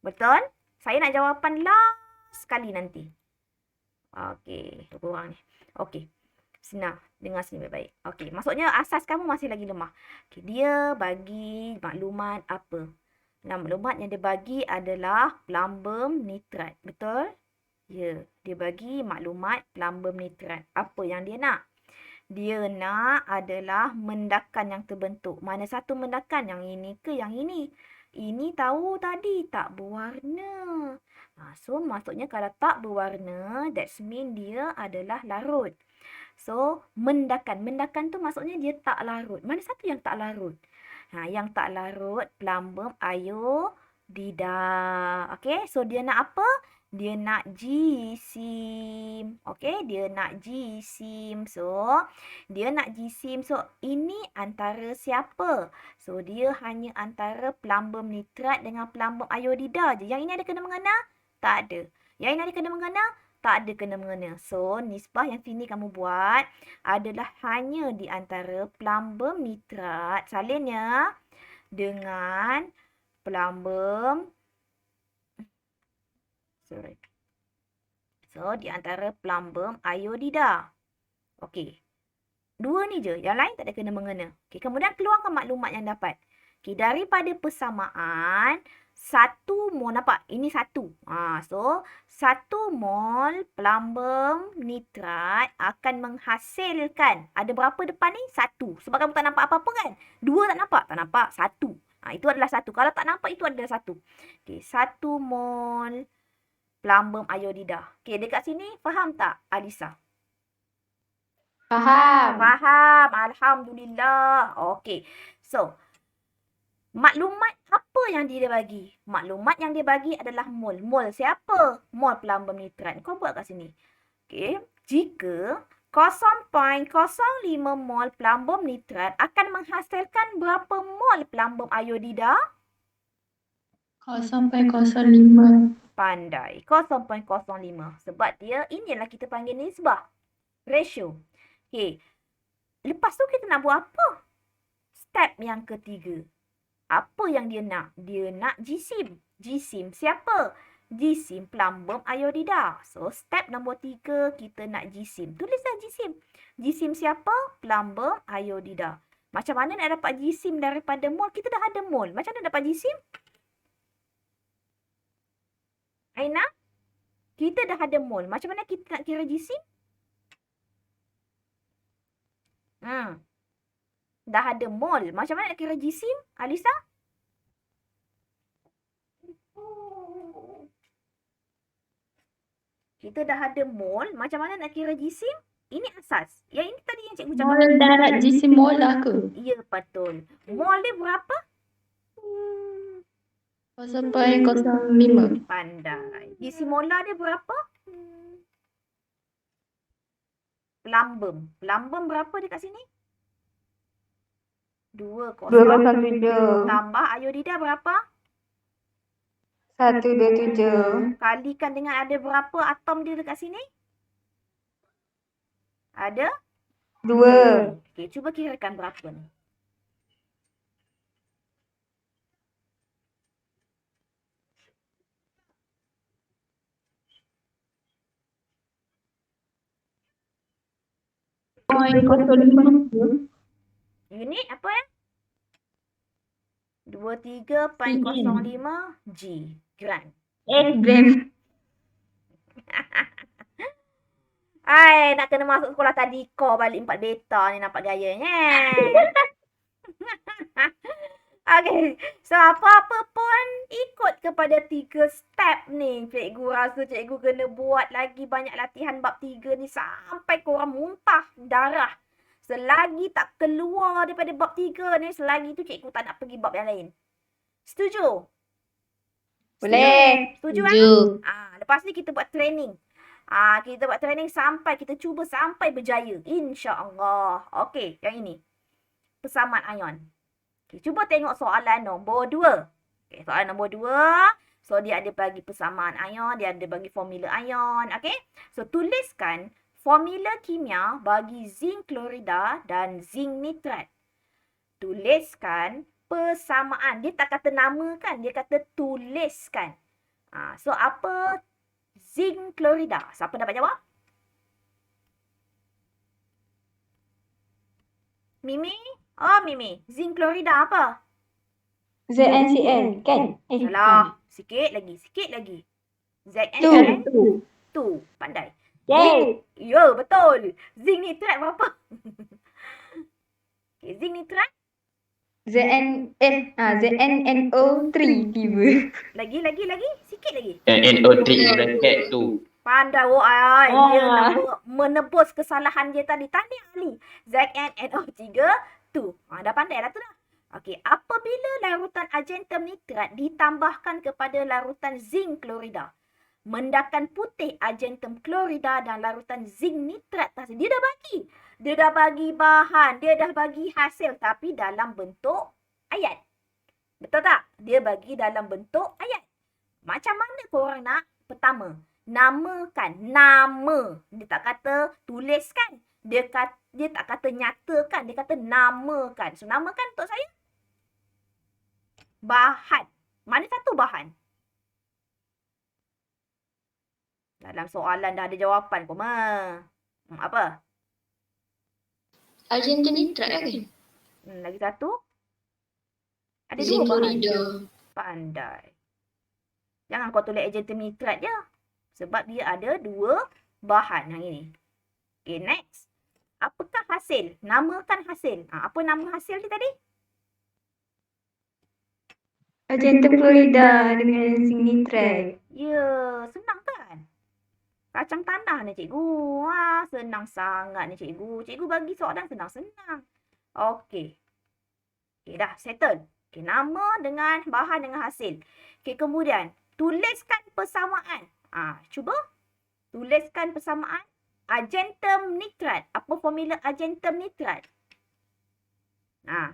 Betul? Saya nak jawapan last sekali nanti. Okey, kurang ni. Okey. Senang. Dengar sini baik-baik. Okey, maksudnya asas kamu masih lagi lemah. Okey, dia bagi maklumat apa? Maklumat yang dia bagi adalah plumbum nitrat. Betul? Ya, dia bagi maklumat plumbum nitrat. Apa yang dia nak? Dia nak adalah mendakan yang terbentuk. Mana satu mendakan? Yang ini ke yang ini? Ini tahu tadi tak berwarna. So, maksudnya kalau tak berwarna, that's mean dia adalah larut. So, mendakan. Mendakan tu maksudnya dia tak larut. Mana satu yang tak larut? Yang tak larut, plumbum iodida. Okay, so dia nak apa? Dia nak jisim. Okay, dia nak jisim. So, dia nak jisim. So, ini antara siapa? So, dia hanya antara plumbum nitrat dengan plumbum iodida je. Yang ini ada kena-mengena? Tak ada. Yang ini ada kena-mengena? Tak ada kena-mengena. So, nisbah yang sini kamu buat adalah hanya di antara plumbum nitrat salinnya dengan plumbum So, di antara plumbum iodida. Okey. 2 ni je. Yang lain tak ada kena-mengena. Okey, kemudian keluarkan maklumat yang dapat. Okey, daripada persamaan, 1 mol, nampak? Ini 1. So, 1 mol plumbum nitrat akan menghasilkan. Ada berapa depan ni? 1. Sebab kamu tak nampak apa-apa kan? 2 tak nampak? Tak nampak. 1. Itu adalah 1. Kalau tak nampak, itu adalah 1. Okey, 1 mol plumbum iodida. Okey, dekat sini faham tak, Alisa? Faham. Faham. Alhamdulillah. Okey. So, maklumat apa yang dia bagi? Maklumat yang dia bagi adalah mol. Mol siapa? Mol plumbum nitrat. Kau buat kat sini. Okey. Jika 0.05 mol plumbum nitrat akan menghasilkan berapa mol plumbum iodida? 0.05. Pandai. 0.05. Sebab dia, inilah kita panggil nisbah. Ratio. Okey. Lepas tu kita nak buat apa? Step yang ketiga. Apa yang dia nak? Dia nak jisim. Jisim siapa? Jisim plumbum iodida. So, step nombor 3, kita nak jisim. Tulislah jisim. Jisim siapa? Plumbum iodida. Macam mana nak dapat jisim daripada mol? Kita dah ada mol. Macam mana dapat jisim? Aina? Kita dah ada mol. Macam mana kita nak kira jisim? Dah ada mol. Macam mana nak kira jisim? Alisa? Kita dah ada mol. Macam mana nak kira jisim? Ini asas. Yang ini tadi yang cikgu cakap. Mol darat jisim molar ke? Ya, betul. Mol dia berapa? 0.05. Pandai. Jisim molar dia berapa? Plumbum. Plumbum berapa dekat sini? 207. Tambah iodida berapa? 127. Kalikan dengan ada berapa atom dia dekat sini? Ada? 2. Okey, cuba kirakan berapa ni. Unit apa ya? 23.05 G. Gram. Gram. Hai, nak kena masuk sekolah tadi core balik 4 beta ni nampak gayanya. Okay, so apa-apa pun ikut kepada 3 step ni. Cikgu rasa cikgu kena buat lagi banyak latihan bab 3 ni sampai korang muntah darah. Selagi tak keluar daripada bab 3 ni, selagi tu cikgu tak nak pergi bab yang lain. Setuju? Boleh. Setuju kan? Lepas ni kita buat training. Kita buat training sampai kita cuba sampai berjaya. InsyaAllah. Okey, yang ini. Persamaan ion. Okay, cuba tengok soalan nombor 2. Okay, soalan nombor 2. So, dia ada bagi persamaan ion. Dia ada bagi formula ion. Okay. So, tuliskan formula kimia bagi zinc klorida dan zinc nitrat. Tuliskan persamaan. Dia tak kata namakan. Dia kata tuliskan. So, apa zinc klorida? Siapa dapat jawab? Mimi? Oh, Mimi. Zinc klorida apa? ZnCl kan? Salah. Sikit lagi. ZnCl 2. Pandai. Yay. Ya, betul. Zinc nitrat berapa? Okay, zinc nitrat? ZnNO3 tiba. Lagi. Sikit lagi. NO3 bracket 2. Pandai dia nak menebus kesalahan dia tadi. Tahniah Ali. ZnNO3 tu. Dah pandai lah tu dah. Okey, apabila larutan argentum nitrat ditambahkan kepada larutan zinc klorida, mendakan putih argentum klorida dan larutan zinc nitrat tadi. Dia dah bagi bahan, dia dah bagi hasil tapi dalam bentuk ayat. Betul tak? Dia bagi dalam bentuk ayat. Macam mana korang nak? Pertama, namakan. Nama. Dia tak kata tuliskan. Dia tak kata nyatakan. Dia kata namakan. So, namakan untuk saya. Bahan. Mana satu bahan? Dalam soalan dah ada jawapan koma. Apa? Argentum nitrat kan? Lagi satu. Ada Zinc 2 bahan. klorida. Pandai. Jangan kau tulis argentum nitrat je. Sebab dia ada 2 bahan yang ini. Okay, next. Apakah hasil? Namakan hasil. Apa nama hasil dia tadi? Argentum klorida dengan zinc nitrat. Ya, senang kan? Kacang tanah ni cikgu. Senang sangat ni cikgu. Cikgu bagi soalan senang-senang. Okey. Okey, dah settle. Okey, nama dengan bahan dengan hasil. Okey, kemudian tuliskan persamaan. Cuba tuliskan persamaan. argentum nitrat. Apa formula argentum nitrat?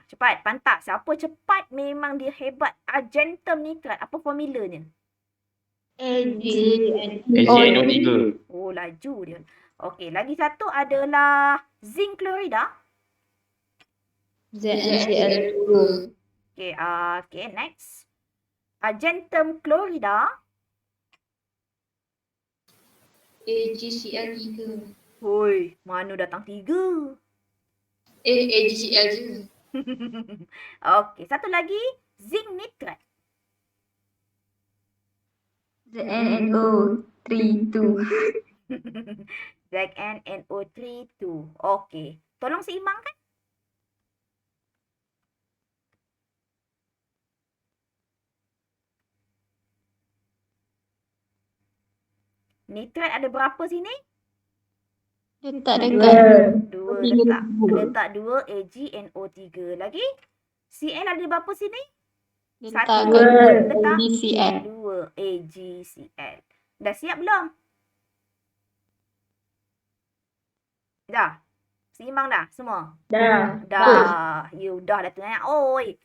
Cepat, pantas. Siapa cepat memang dia hebat. Argentum nitrat. Apa formulanya? AgNO3. Oh, laju dia. Okey, lagi satu adalah zinc chlorida. ZnCl2. Okey, next. Argentum chlorida. AgCl3. Hoi, mana datang 3? AgCl je. Okey, satu lagi zinc nitrat. ZnNO32. ZnNO32. Okey. Tolong seimbangkan. Nitrat ada berapa sini? Letak dekat. 2 letak. Letak 2 AgNO3. Lagi? Cl ada berapa sini? Letak Satu. kat Letak AgCl. 2 AgCl. Dah siap belum? Dah? Seimbang dah semua? Dah. You dah tu. Oi.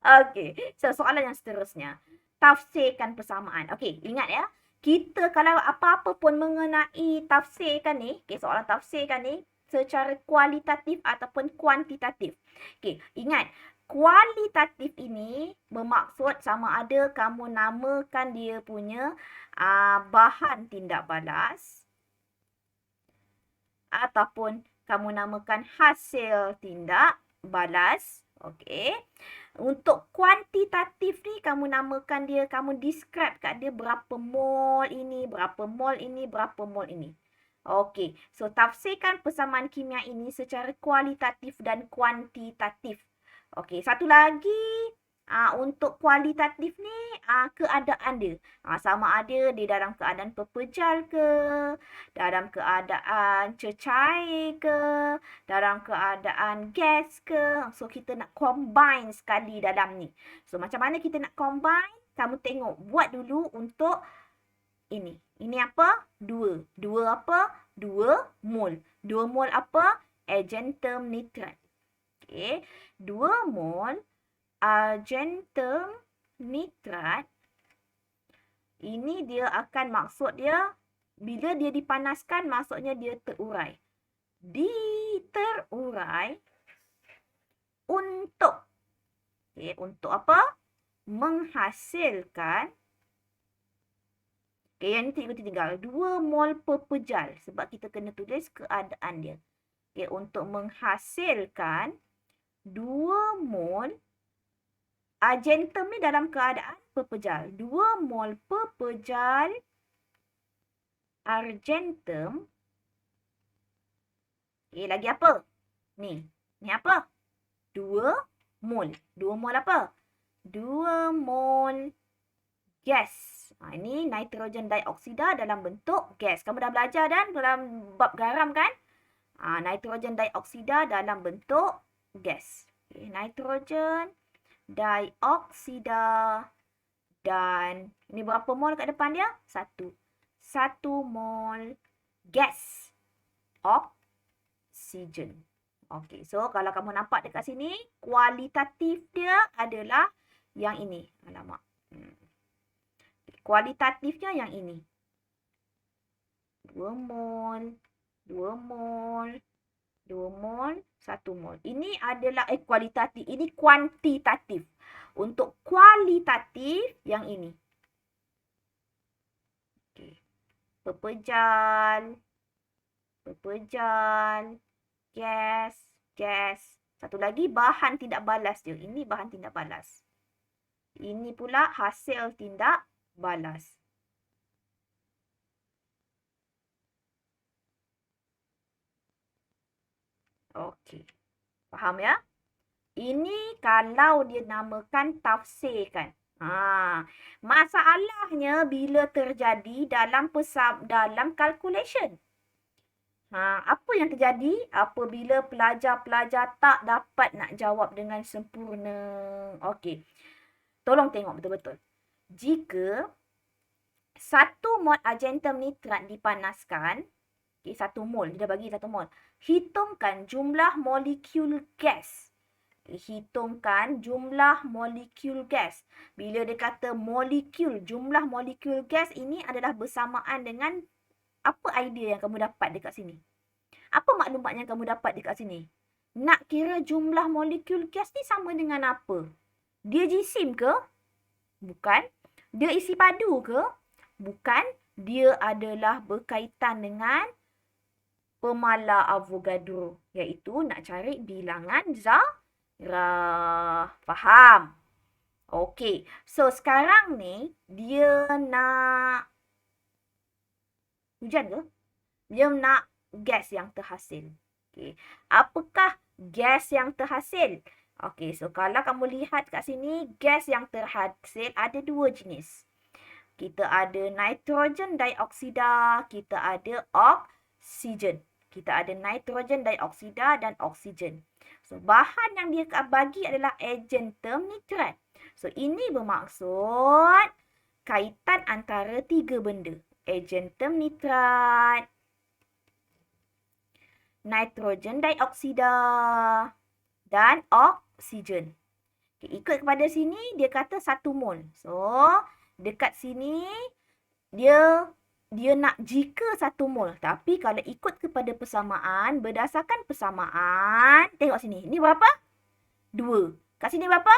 Okey. So, soalan yang seterusnya. Tafsirkan persamaan. Okey, ingat ya. Kita kalau apa-apa pun mengenai tafsirkan ni, soalan tafsirkan ni, secara kualitatif ataupun kuantitatif. Okey, ingat. Kualitatif ini bermaksud sama ada kamu namakan dia punya bahan tindak balas ataupun kamu namakan hasil tindak balas. Okey. Untuk kuantitatif ni kamu namakan dia, kamu describe kat dia berapa mol ini, berapa mol ini, berapa mol ini. Okey. So, tafsirkan persamaan kimia ini secara kualitatif dan kuantitatif. Okey, satu lagi untuk kualitatif ni keadaan dia. Sama ada dia dalam keadaan pepejal ke, dalam keadaan cecair ke, dalam keadaan gas ke. So, kita nak combine sekali dalam ni. So, macam mana kita nak combine? Kamu tengok. Buat dulu untuk ini. Ini apa? 2. 2 apa? 2 mol. 2 mol apa? Argentum nitrat. Okey. 2 mol argentum nitrat. Ini dia akan maksud dia, bila dia dipanaskan, maksudnya dia terurai. Diterurai untuk, untuk apa? Menghasilkan, yang ni tinggal 2 mol pepejal. Sebab kita kena tulis keadaan dia. Untuk menghasilkan 2 mol argentum ni dalam keadaan pepejal. 2 mol pepejal argentum. Lagi apa? Ni apa? 2 mol. 2 mol apa? 2 mol gas. Ini nitrogen dioksida dalam bentuk gas. Kamu dah belajar dan dalam bab garam kan? Nitrogen dioksida dalam bentuk gas. Nitrogen dioksida dan ini berapa mol kat depan dia? 1. 1 mol gas oksigen. Okey, so kalau kamu nampak dekat sini, kualitatif dia adalah yang ini. Alamak. Kualitatifnya yang ini. 2 mol, 2 mol, 2 mol, 1 mol. Ini adalah kualitatif. Ini kuantitatif. Untuk kualitatif yang ini. Okey. Pepejal, gas. Satu lagi bahan tindak balas dia. Ini bahan tindak balas. Ini pula hasil tindak balas. Okey. Faham ya? Ini kalau dia namakan tafsirkan. Masalahnya bila terjadi dalam calculation. Apa yang terjadi apabila pelajar-pelajar tak dapat nak jawab dengan sempurna? Okey. Tolong tengok betul-betul. Jika 1 mol argentum nitrat dipanaskan, Okay, 1 mol. Dia dah bagi 1 mol. Hitungkan jumlah molekul gas. Hitungkan jumlah molekul gas. Bila dia kata molekul, jumlah molekul gas ini adalah bersamaan dengan apa idea yang kamu dapat dekat sini? Apa maklumat yang kamu dapat dekat sini? Nak kira jumlah molekul gas ni sama dengan apa? Dia jisim ke? Bukan. Dia isi padu ke? Bukan. Dia adalah berkaitan dengan pemala Avogadro, iaitu nak cari bilangan zarah. Faham? Okey. So, sekarang ni dia nak hujan ke? Dia nak gas yang terhasil. Okey. Apakah gas yang terhasil? Okey, so kalau kamu lihat kat sini, gas yang terhasil ada 2 jenis. Kita ada nitrogen dioksida, kita ada oksigen. Kita ada nitrogen dioksida dan oksigen. So, bahan yang dia bagi adalah argentum nitrat. So, ini bermaksud kaitan antara 3 benda. Argentum nitrat, nitrogen dioksida, dan oksigen. Okay, ikut kepada sini, dia kata 1 mol. So, dekat sini, dia nak jika 1 mol. Tapi kalau ikut kepada persamaan, berdasarkan persamaan, tengok sini. Ni berapa? 2. Kat sini berapa?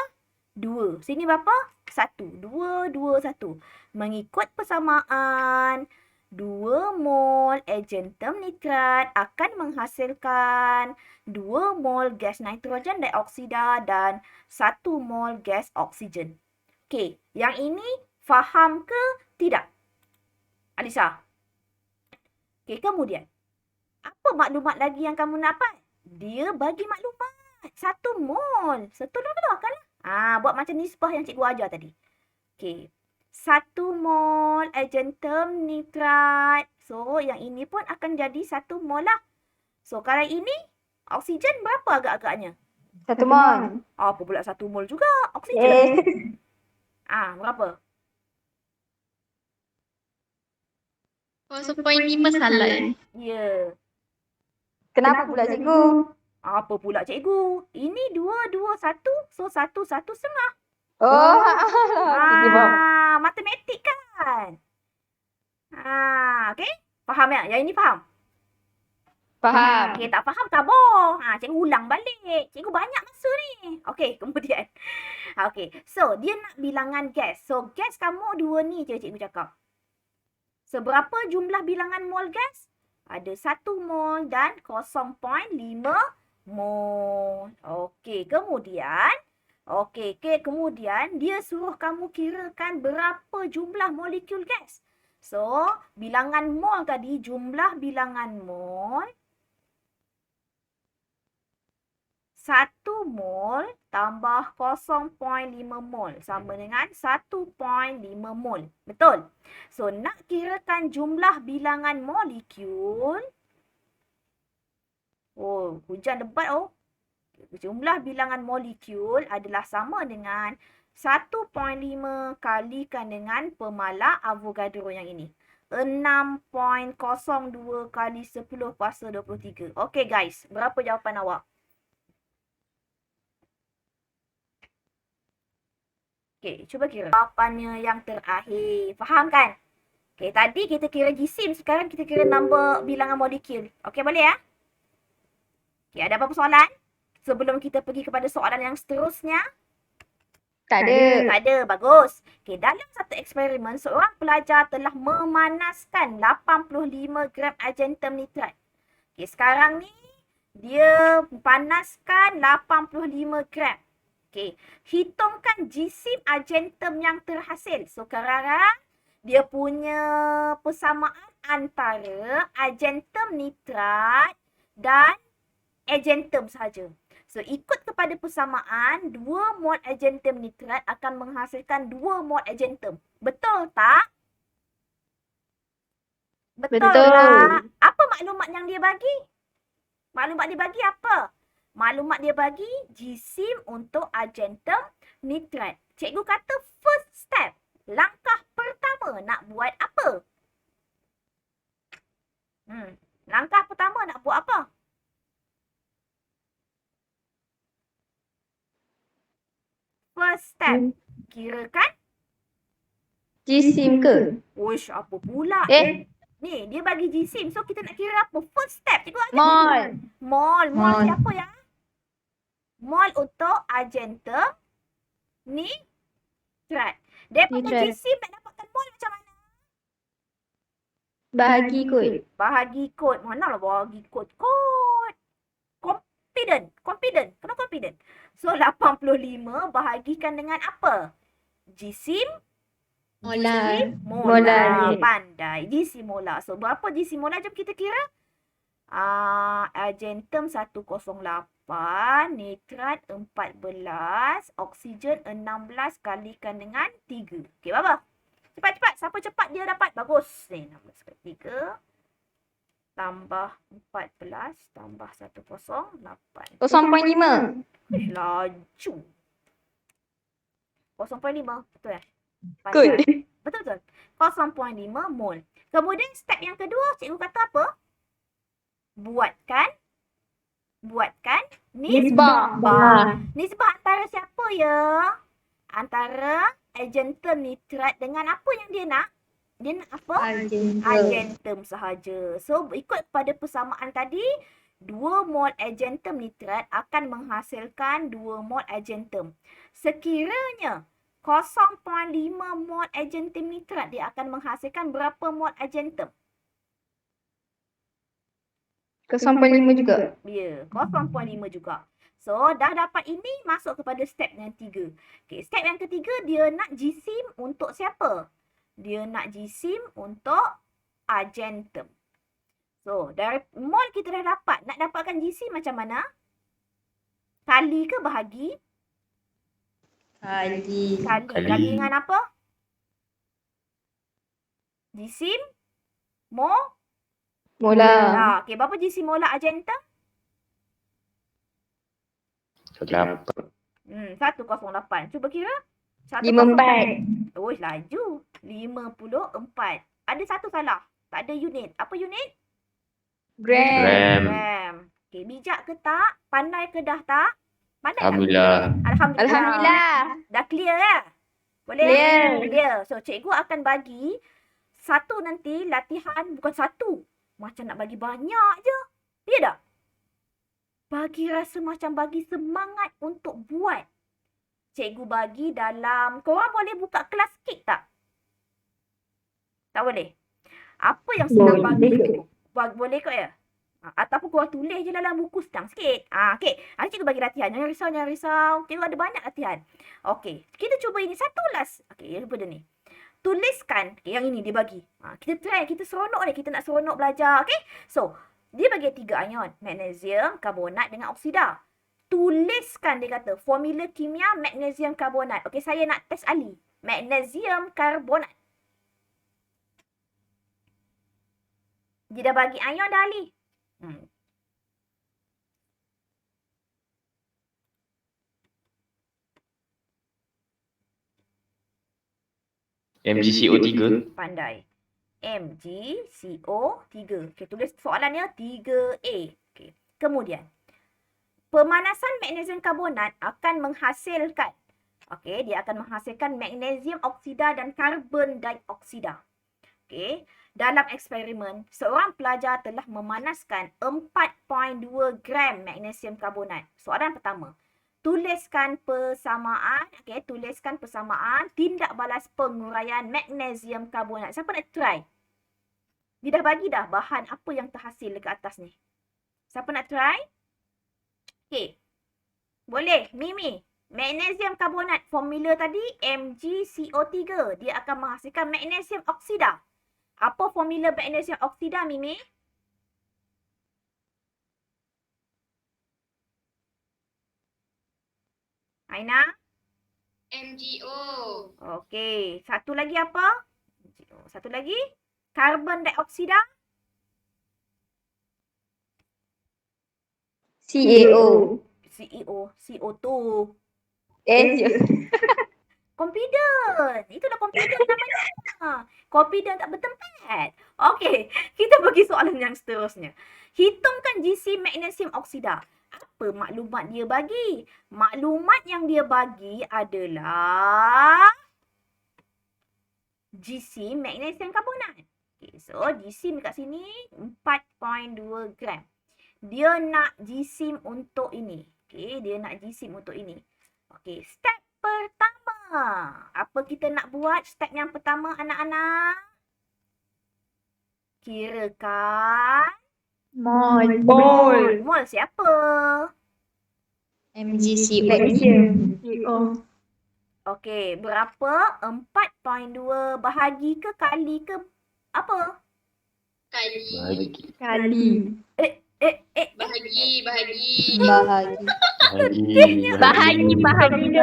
2. Sini berapa? 1. 2, 2, 1. Mengikut persamaan, 2 mol argentum nitrat akan menghasilkan 2 mol gas nitrogen dioksida dan 1 mol gas oksigen. Okey, yang ini faham ke tidak? Alisa? Okey, kemudian. Apa maklumat lagi yang kamu dapat? Dia bagi maklumat. 1 mol. Setolong-tolongkanlah. Buat macam nisbah yang cikgu ajar tadi. Okey. 1 mol argentum nitrat. So, yang ini pun akan jadi 1 mol lah. So, kalau ini, oksigen berapa agak-agaknya? 1 mol. Apa pula 1 mol juga? Oksigen. Berapa? 0.5 salah. Ya. Kenapa pula cikgu? Apa pula cikgu? Ini 2, 2, 1. So, 1, 1 setengah. Oh, Matematik kan? Okey? Faham ya? Yang ini faham? faham. Okey, tak faham tabur. Cikgu ulang balik. Cikgu banyak masa ni. Okey, kemudian. Okey, so dia nak bilangan gas. So, gas kamu 2 ni je cikgu cakap. Seberapa jumlah bilangan mol gas? Ada 1 mol dan 0.5 mol. Okey, kemudian dia suruh kamu kirakan berapa jumlah molekul gas. So, bilangan mol tadi, jumlah bilangan mol 1 mol tambah 0.5 mol sama dengan 1.5 mol. Betul? So, nak kirakan jumlah bilangan molekul. Oh, hujan lebat oh. Jumlah bilangan molekul adalah sama dengan 1.5 kalikan dengan pemala Avogadro yang ini. 6.02 kali 10 kuasa 23. Okey guys, berapa jawapan awak? Okey, cuba kira. Jawapannya yang terakhir. Faham kan? Okey, tadi kita kira jisim, sekarang kita kira nombor bilangan molekul. Okey, boleh ya? Okey, ada apa-apa soalan? Sebelum kita pergi kepada soalan yang seterusnya. Tak ada. Tak ada, bagus. Okey, dalam satu eksperimen, seorang pelajar telah memanaskan 85 gram argentum nitrat. Okey, sekarang ni dia panaskan 85 gram. Okey, hitungkan jisim argentum yang terhasil. So, sekarang dia punya persamaan antara argentum nitrat dan argentum sahaja. So, ikut kepada persamaan, 2 mol argentum nitrat akan menghasilkan 2 mol argentum. Betul tak? Betul tak? Apa maklumat yang dia bagi? Maklumat dia bagi apa? Maklumat dia bagi jisim untuk argentum nitrat. Cikgu kata first step. Langkah pertama nak buat apa? Langkah pertama nak buat apa? First step. Kirakan. Jisim ke? Uish, apa pula? Ni, dia bagi jisim. So, kita nak kira apa? First step. Cikgu ajar Mol. Mol. Mol Mol. siapa ya? Mol untuk argentum nitrat. Daripada Nitrat. jisim nak dapatkan mol macam mana? Bahagi kot. Bahagi kod. Manalah bahagi kod? Kod. Confident. Kenapa confident? So, 85 bahagikan dengan apa? Jisim. Molar. Molar. Molar. Pandai. Jisim molar. So, berapa jisim molar? Jom kita kira. Argentum 108, nitrat 14, oksigen 16 kalikan dengan 3. Okey, berapa? Cepat-cepat. Siapa cepat dia dapat. Bagus. Ni, 16 kali 3. Tambah 14, tambah 108. 0.5. Laju. 0.5. Betul eh? Good. Betul-betul. 0.5 mol. Kemudian step yang kedua, cikgu kata apa? Buatkan Nisbah. Nisbah antara siapa ya? Antara argentum nitrat dengan apa yang dia nak? Dia nak apa? Argentum sahaja. So, ikut pada persamaan tadi, 2 mol argentum nitrat akan menghasilkan 2 mol argentum. Sekiranya 0.5 mol argentum nitrat, dia akan menghasilkan berapa mol argentum? 0.5 juga. Ya, 0.5 juga. So, dah dapat ini, masuk kepada step yang 3. Okay, step yang ketiga, dia nak jisim untuk siapa? Dia nak jisim untuk argentum. So, dari mol kita dah dapat. Nak dapatkan jisim macam mana? Kali ke bahagi? Kali. Kali dengan apa? Jisim? Molar. Okey, berapa jisim molar argentum? 8. 108. Cuba kira. 54. Oh, laju. 54. Ada satu salah. Tak ada unit. Apa unit? Gram. Gram. Okey, bijak ke tak? Pandai ke dah tak? Pandai tak? Alhamdulillah. Alhamdulillah. Dah clear ya? Boleh? Clear. So, cikgu akan bagi satu nanti latihan, bukan satu. Macam nak bagi banyak je. Ya tak? Bagi rasa macam bagi semangat untuk buat. Cikgu bagi dalam, korang boleh buka kelas kek tak? Tak boleh? Apa yang sedang bagi cikgu? Boleh kot ya? Ataupun korang tulis je dalam buku sedang sikit. Okey. Cikgu bagi latihan. Jangan risau. Cikgu ada banyak latihan. Okey. Kita cuba ini satu last. Okey, yang daripada ni. Tuliskan. Okay, yang ini dia bagi. Kita try. Kita seronok ni. Kita nak seronok belajar. Okay. So, dia bagi 3 ion. Magnesium, karbonat dengan oksida. Tuliskan dia kata. Formula kimia magnesium karbonat. Okey, saya nak test Ali. Magnesium karbonat. Dia dah bagi ion dah Ali. MgCO3. Pandai. MgCO3. Okey, tulis soalannya 3A. Okey. Kemudian, pemanasan magnesium karbonat akan menghasilkan, okey, dia akan menghasilkan magnesium oksida dan karbon dioksida. Okey, dalam eksperimen, seorang pelajar telah memanaskan 4.2 gram magnesium karbonat. Soalan pertama, tuliskan persamaan, okey, tuliskan persamaan tindak balas penguraian magnesium karbonat. Siapa nak try? Dia dah bagi dah bahan apa yang terhasil dekat atas ni. Siapa nak try? Okey. Boleh, Mimi. Magnesium karbonat, formula tadi MgCO3. Dia akan menghasilkan magnesium oksida. Apa formula magnesium oksida, Mimi? Aina? MgO. Okey. Satu lagi apa? Satu lagi? Karbon dioksida? CaO. CO2. S. Confident. Itulah confident namanya. Confident tak bertempat. Okey, kita pergi soalan yang seterusnya. Hitungkan GC magnesium oksida. Apa maklumat dia bagi? Maklumat yang dia bagi adalah GC magnesium karbonat. Okay, so GC dekat sini 4.2 gram. Dia nak GC untuk ini. Okay, dia nak GC untuk ini. Okay, step pertama. Apa kita nak buat step yang pertama anak-anak? Kirakan Mol. mol siapa? MgC. Okey, berapa? 4.2 bahagi ke kali ke apa? Bahagi. Bahagi.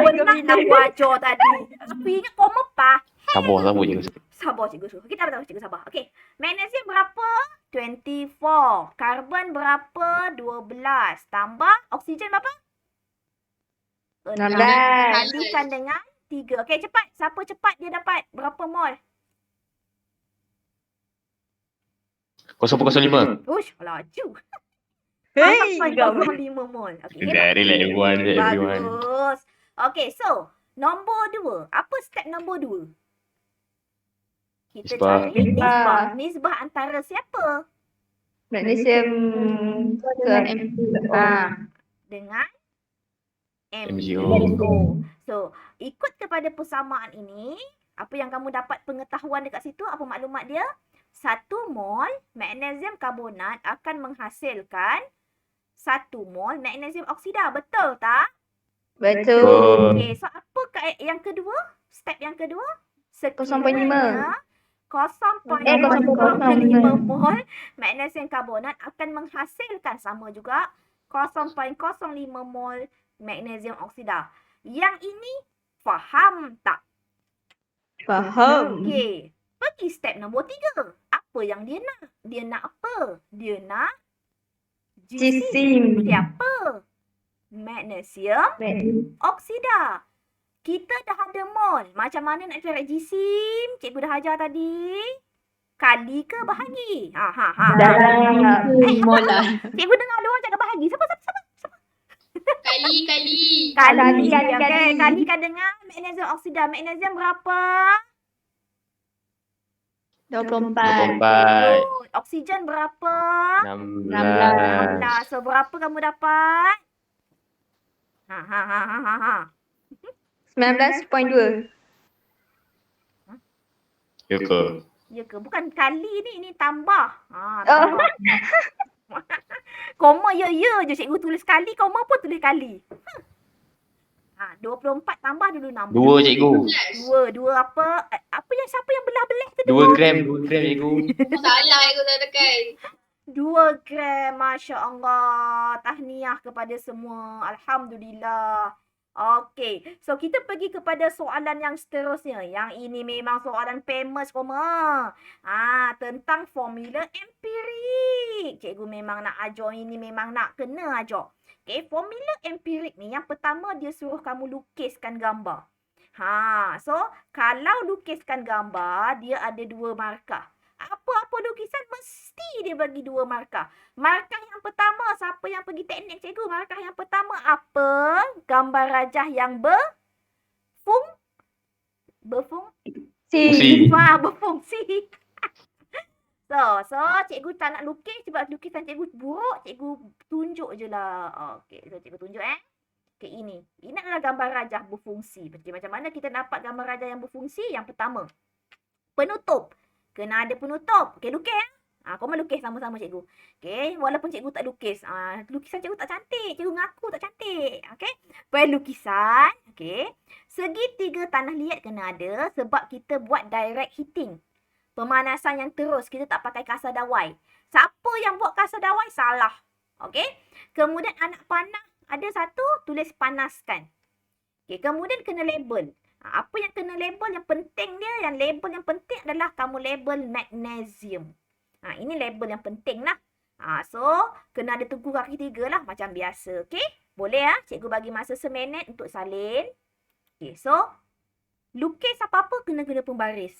Penat nak wajar tadi. Tapi ingat koma pa. Sabar je. Sabar cikgu suruh. Kita tahu cikgu sabar. Okey. Magnesium berapa? 24. Karbon berapa? 12. Tambah oksigen berapa? 16. Kalikan dengan 3. Okey, cepat. Siapa cepat dia dapat berapa mol? 0.05. Ush, laju. Hey, 5 mol. Okey. Relax everyone. Bagus. Okey, so nombor 2. Apa step nombor 2? Kita Nisbah. cari nisbah. Nisbah antara siapa? Magnesium ke Dengan MgO. So, ikut kepada persamaan ini, apa yang kamu dapat pengetahuan dekat situ, apa maklumat dia? 1 mol magnesium karbonat akan menghasilkan 1 mol magnesium oksida. Betul tak? Betul. Okey, so apa yang kedua? Step yang kedua? 0.5. 0.05 mol magnesium karbonat akan menghasilkan sama juga 0.05 mol magnesium oksida. Yang ini faham tak? Faham. Okey, pergi step nombor 3. Apa yang dia nak? Dia nak apa? Dia nak GC. Siapa? Magnesium oksida. Kita dah ada mol. Macam mana nak cari GC? Cikgu dah ajar tadi. Kali ke bahagi? Mol lah. Cikgu dengar ada orang cakap bahagi. Siapa? Kali. Okey, kalikan dengan magnesium oksida. Magnesium berapa? 24. Good. Oksigen berapa? 16. So, berapa kamu dapat? Ha. 19.2. Ya ke? Ya ke? Bukan kali ni, ini tambah. Tambah. Koma ya je cikgu tulis kali, koma pun tulis kali. 24 tambah dulu 16. 2 cikgu. Dua apa? Siapa yang belah-belah tu? 2 gram cikgu. Salah aku tak tekan. 2 gram, Masya Allah. Tahniah kepada semua. Alhamdulillah. Okey, so kita pergi kepada soalan yang seterusnya. Yang ini memang soalan famous koma. Tentang formula empirik. Cikgu memang nak ajar ini, memang nak kena ajar. Okey, formula empirik ni yang pertama dia suruh kamu lukiskan gambar. So kalau lukiskan gambar, dia ada 2 markah. Apa-apa lukisan mesti dia bagi 2 markah. Markah yang pertama, siapa yang pergi teknik cikgu? Markah yang pertama apa? Gambar rajah yang berfungsi. So cikgu tak nak lukis sebab lukisan cikgu buruk, cikgu tunjuk je lah. Okey, so cikgu tunjuk Okey, ini adalah gambar rajah berfungsi. Macam mana kita dapat gambar rajah yang berfungsi? Yang pertama, penutup. Kena ada penutup. Okey, lukis Kau lukis sama-sama cikgu. Okey, walaupun cikgu tak lukis. Lukisan cikgu tak cantik. Cikgu ngaku tak cantik. Okey. Pelukisan. Okey. Segitiga tanah liat kena ada sebab kita buat direct heating. Pemanasan yang terus. Kita tak pakai kasar dawai. Siapa yang buat kasar dawai? Salah. Okey. Kemudian anak panah. Ada satu, tulis panaskan. Okey. Kemudian kena label. Apa yang kena label yang penting dia? Yang label yang penting adalah kamu label magnesium. Ini label yang penting lah. So, kena ada teguh kaki 3 lah macam biasa. Okey? Boleh cikgu bagi masa seminit untuk salin. Okey, so lukis apa-apa kena pembaris.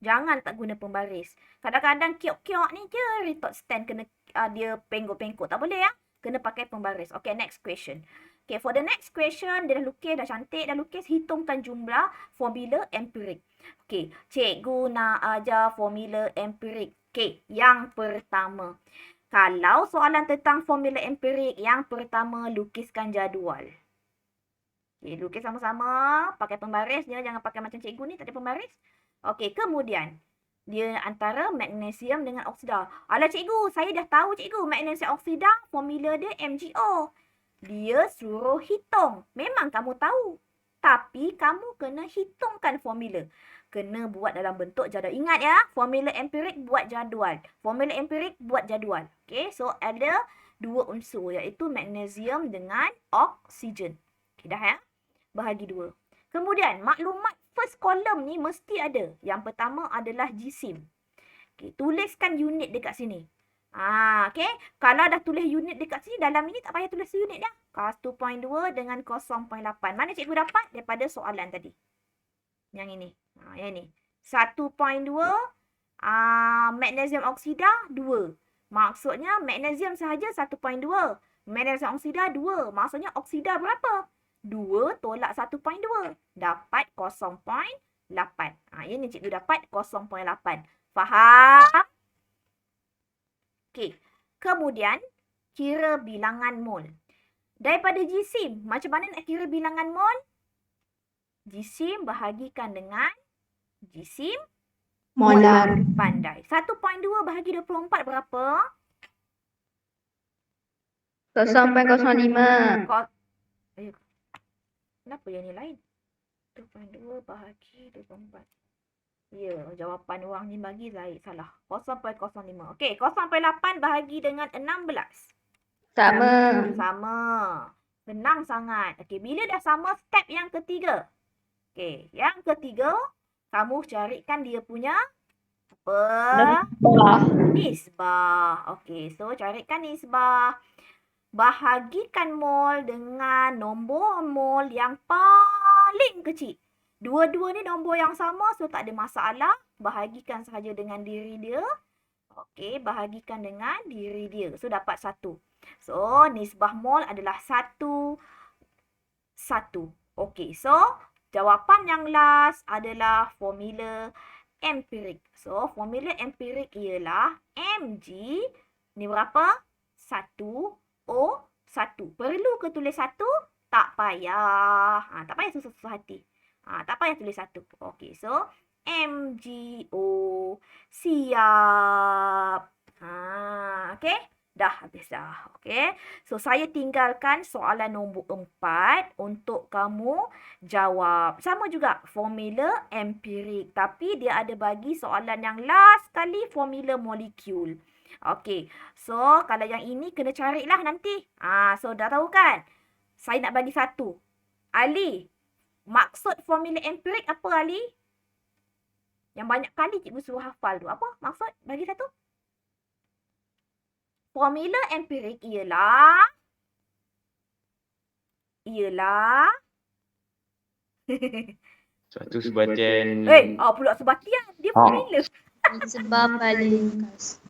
Jangan tak guna pembaris. Kadang-kadang kiok-kiok ni je retort stand kena dia pengkok-pengkok. Tak boleh ya. Kena pakai pembaris. Okay, next question. Okay, for the next question, dia dah lukis, dah cantik, dah lukis. Hitungkan jumlah formula empirik. Okay, cikgu nak ajar formula empirik. Okay, yang pertama. Kalau soalan tentang formula empirik, yang pertama lukiskan jadual. Okay, lukis sama-sama. Pakai pembaris je. Jangan pakai macam cikgu ni, tak ada pembaris. Okey, kemudian dia antara magnesium dengan oksida. Alah cikgu, saya dah tahu cikgu, magnesium oksida formula dia MgO. Dia suruh hitung. Memang kamu tahu. Tapi kamu kena hitungkan formula. Kena buat dalam bentuk jadual. Ingat ya, formula empirik buat jadual. Formula empirik buat jadual. Okey, so ada dua unsur iaitu magnesium dengan oksigen. Okey dah ya. Bahagi dua. Kemudian maklumat first column ni mesti ada. Yang pertama adalah jisim. Okay, tuliskan unit dekat sini. Okay. Kalau dah tulis unit dekat sini, dalam ini tak payah tulis unit dah. 1.2 dengan 0.8. Mana cikgu dapat? Daripada soalan tadi. Yang ini. Yang ini. 1.2 magnesium oksida 2. Maksudnya magnesium sahaja 1.2. Magnesium oksida 2. Maksudnya oksida berapa? 2 tolak 1.2. Dapat 0.8. Ini cikgu dapat 0.8. Faham? Okey. Kemudian, kira bilangan mol. Daripada jisim, macam mana nak kira bilangan mol? Jisim bahagikan dengan jisim Molar. pandai. 1.2 bahagi 24 berapa? 0.05. Kenapa yang ni lain? 2.2 bahagi 24. Ya, jawapan orang ni bagi salah. 0.05. Okey, 0.8 bahagi dengan 16. Sama. Senang sangat. Okey, bila dah sama, step yang ketiga. Okey, yang ketiga, kamu carikan dia punya apa? Nisbah. Okey, so carikan nisbah. Bahagikan mol dengan nombor mol yang paling kecil. Dua-dua ni nombor yang sama, so tak ada masalah. Bahagikan sahaja dengan diri dia. Okey, bahagikan dengan diri dia. So, dapat 1. So, nisbah mol adalah 1. Okey, so jawapan yang last adalah formula empirik. So, formula empirik ialah Mg ni berapa? 1O1. Perlu ke tulis 1? Tak payah. Tak payah susah-susah hati. Tak payah tulis 1. Okey, so MgO. Siap. Okey. Dah habis dah. Okey. So, saya tinggalkan soalan nombor 4 untuk kamu jawab. Sama juga formula empirik. Tapi dia ada bagi soalan yang last kali formula molekul. Okey. So, kalau yang ini kena carilah nanti. So, dah tahu kan? Saya nak bagi 1. Ali, maksud formula empirik apa Ali? Yang banyak kali cikgu suruh hafal tu. Apa maksud? Bagi 1. Formula empirik ialah Suatu sebatian. pula sebatian. Dia formula. Sebab paling ringkas.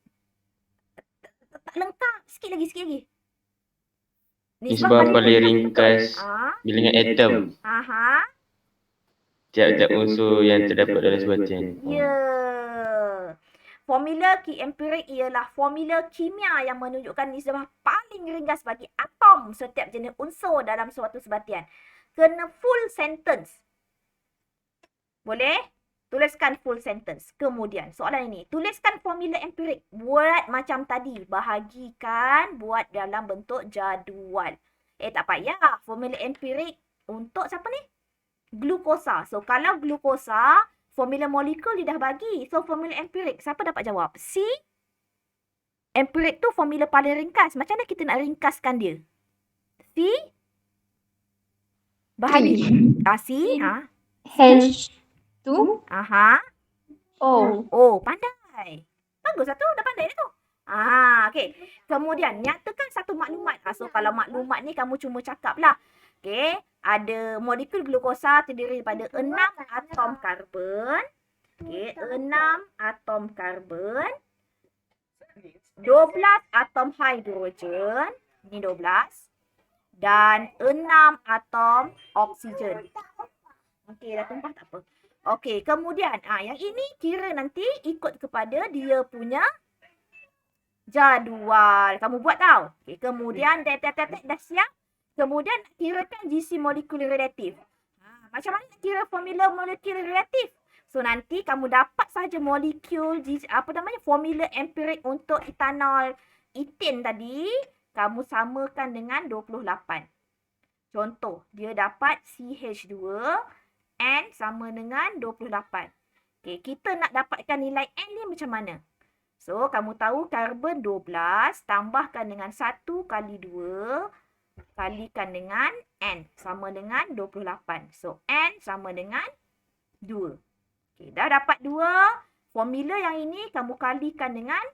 Tak lengkap. Sikit lagi. Nisbah paling ringkas bilangan atom. Tiap-tiap unsur yang terdapat dalam sebatian. Ya. Formula empirik ialah formula kimia yang menunjukkan nisbah paling ringkas bagi atom setiap jenis unsur dalam suatu sebatian. Kena full sentence. Boleh? Tuliskan full sentence. Kemudian, soalan ini. Tuliskan formula empirik. Buat macam tadi. Bahagikan, buat dalam bentuk jadual. Tak payah. Formula empirik untuk siapa ni? Glukosa. So, kalau glukosa, formula molekul dia dah bagi. So, formula empirik. Siapa dapat jawab? C. Empirik tu formula paling ringkas. Macam mana kita nak ringkaskan dia? C. Bahagi. C. H2 O. Pandai. Bagus lah tu. Dah pandai dah tu. Okey. Kemudian, nyatakan satu maklumat. So, kalau maklumat ni kamu cuma cakap lah. Okey. Ada molekul glukosa terdiri daripada 6 atom karbon, Okey, 6 atom karbon, 12 atom hidrogen, ini 12, dan 6 atom oksigen. Okey, dah tumpah tak apa. Okey, kemudian yang ini kira nanti ikut kepada dia punya jadual. Kamu buat tau. Okey, kemudian dah siap. Kemudian kirakan GC molekul reaktif. Macam mana nak kira formula molekul reaktif? So nanti kamu dapat saja molekul formula empirik untuk etanol eten tadi, kamu samakan dengan 28. Contoh, dia dapat CH2 N sama dengan 28. Okey, kita nak dapatkan nilai N ni macam mana? So, kamu tahu karbon 12 tambahkan dengan 1 kali 2 kalikan dengan N sama dengan 28. So, N sama dengan 2. Okey, dah dapat 2. Formula yang ini kamu kalikan dengan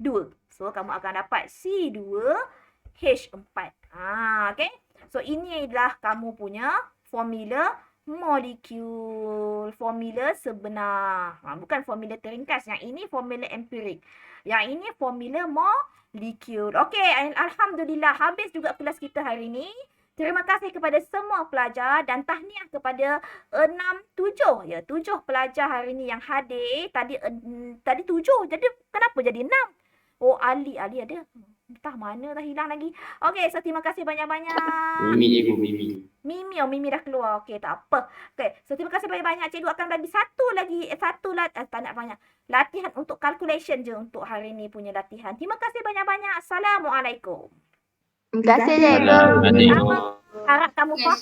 2. So, kamu akan dapat C2H4. Okey. So, ini adalah kamu punya formula molekul. Formula sebenar. Bukan formula teringkas. Yang ini formula empirik. Yang ini formula molekul. Okey, alhamdulillah habis juga kelas kita hari ini. Terima kasih kepada semua pelajar dan tahniah kepada 7 pelajar hari ini yang hadir. Tadi 7. Jadi kenapa jadi 6? Oh, Ali ada. Entah mana dah hilang lagi. Okey, so terima kasih banyak-banyak. Mimi dah keluar. Okey, tak apa. Okey, so terima kasih banyak-banyak. Cikgu akan bagi satu tak nak banyak. Latihan untuk calculation je untuk hari ni punya latihan. Terima kasih banyak-banyak. Assalamualaikum. Terima kasih, cikgu. Harap kamu faham.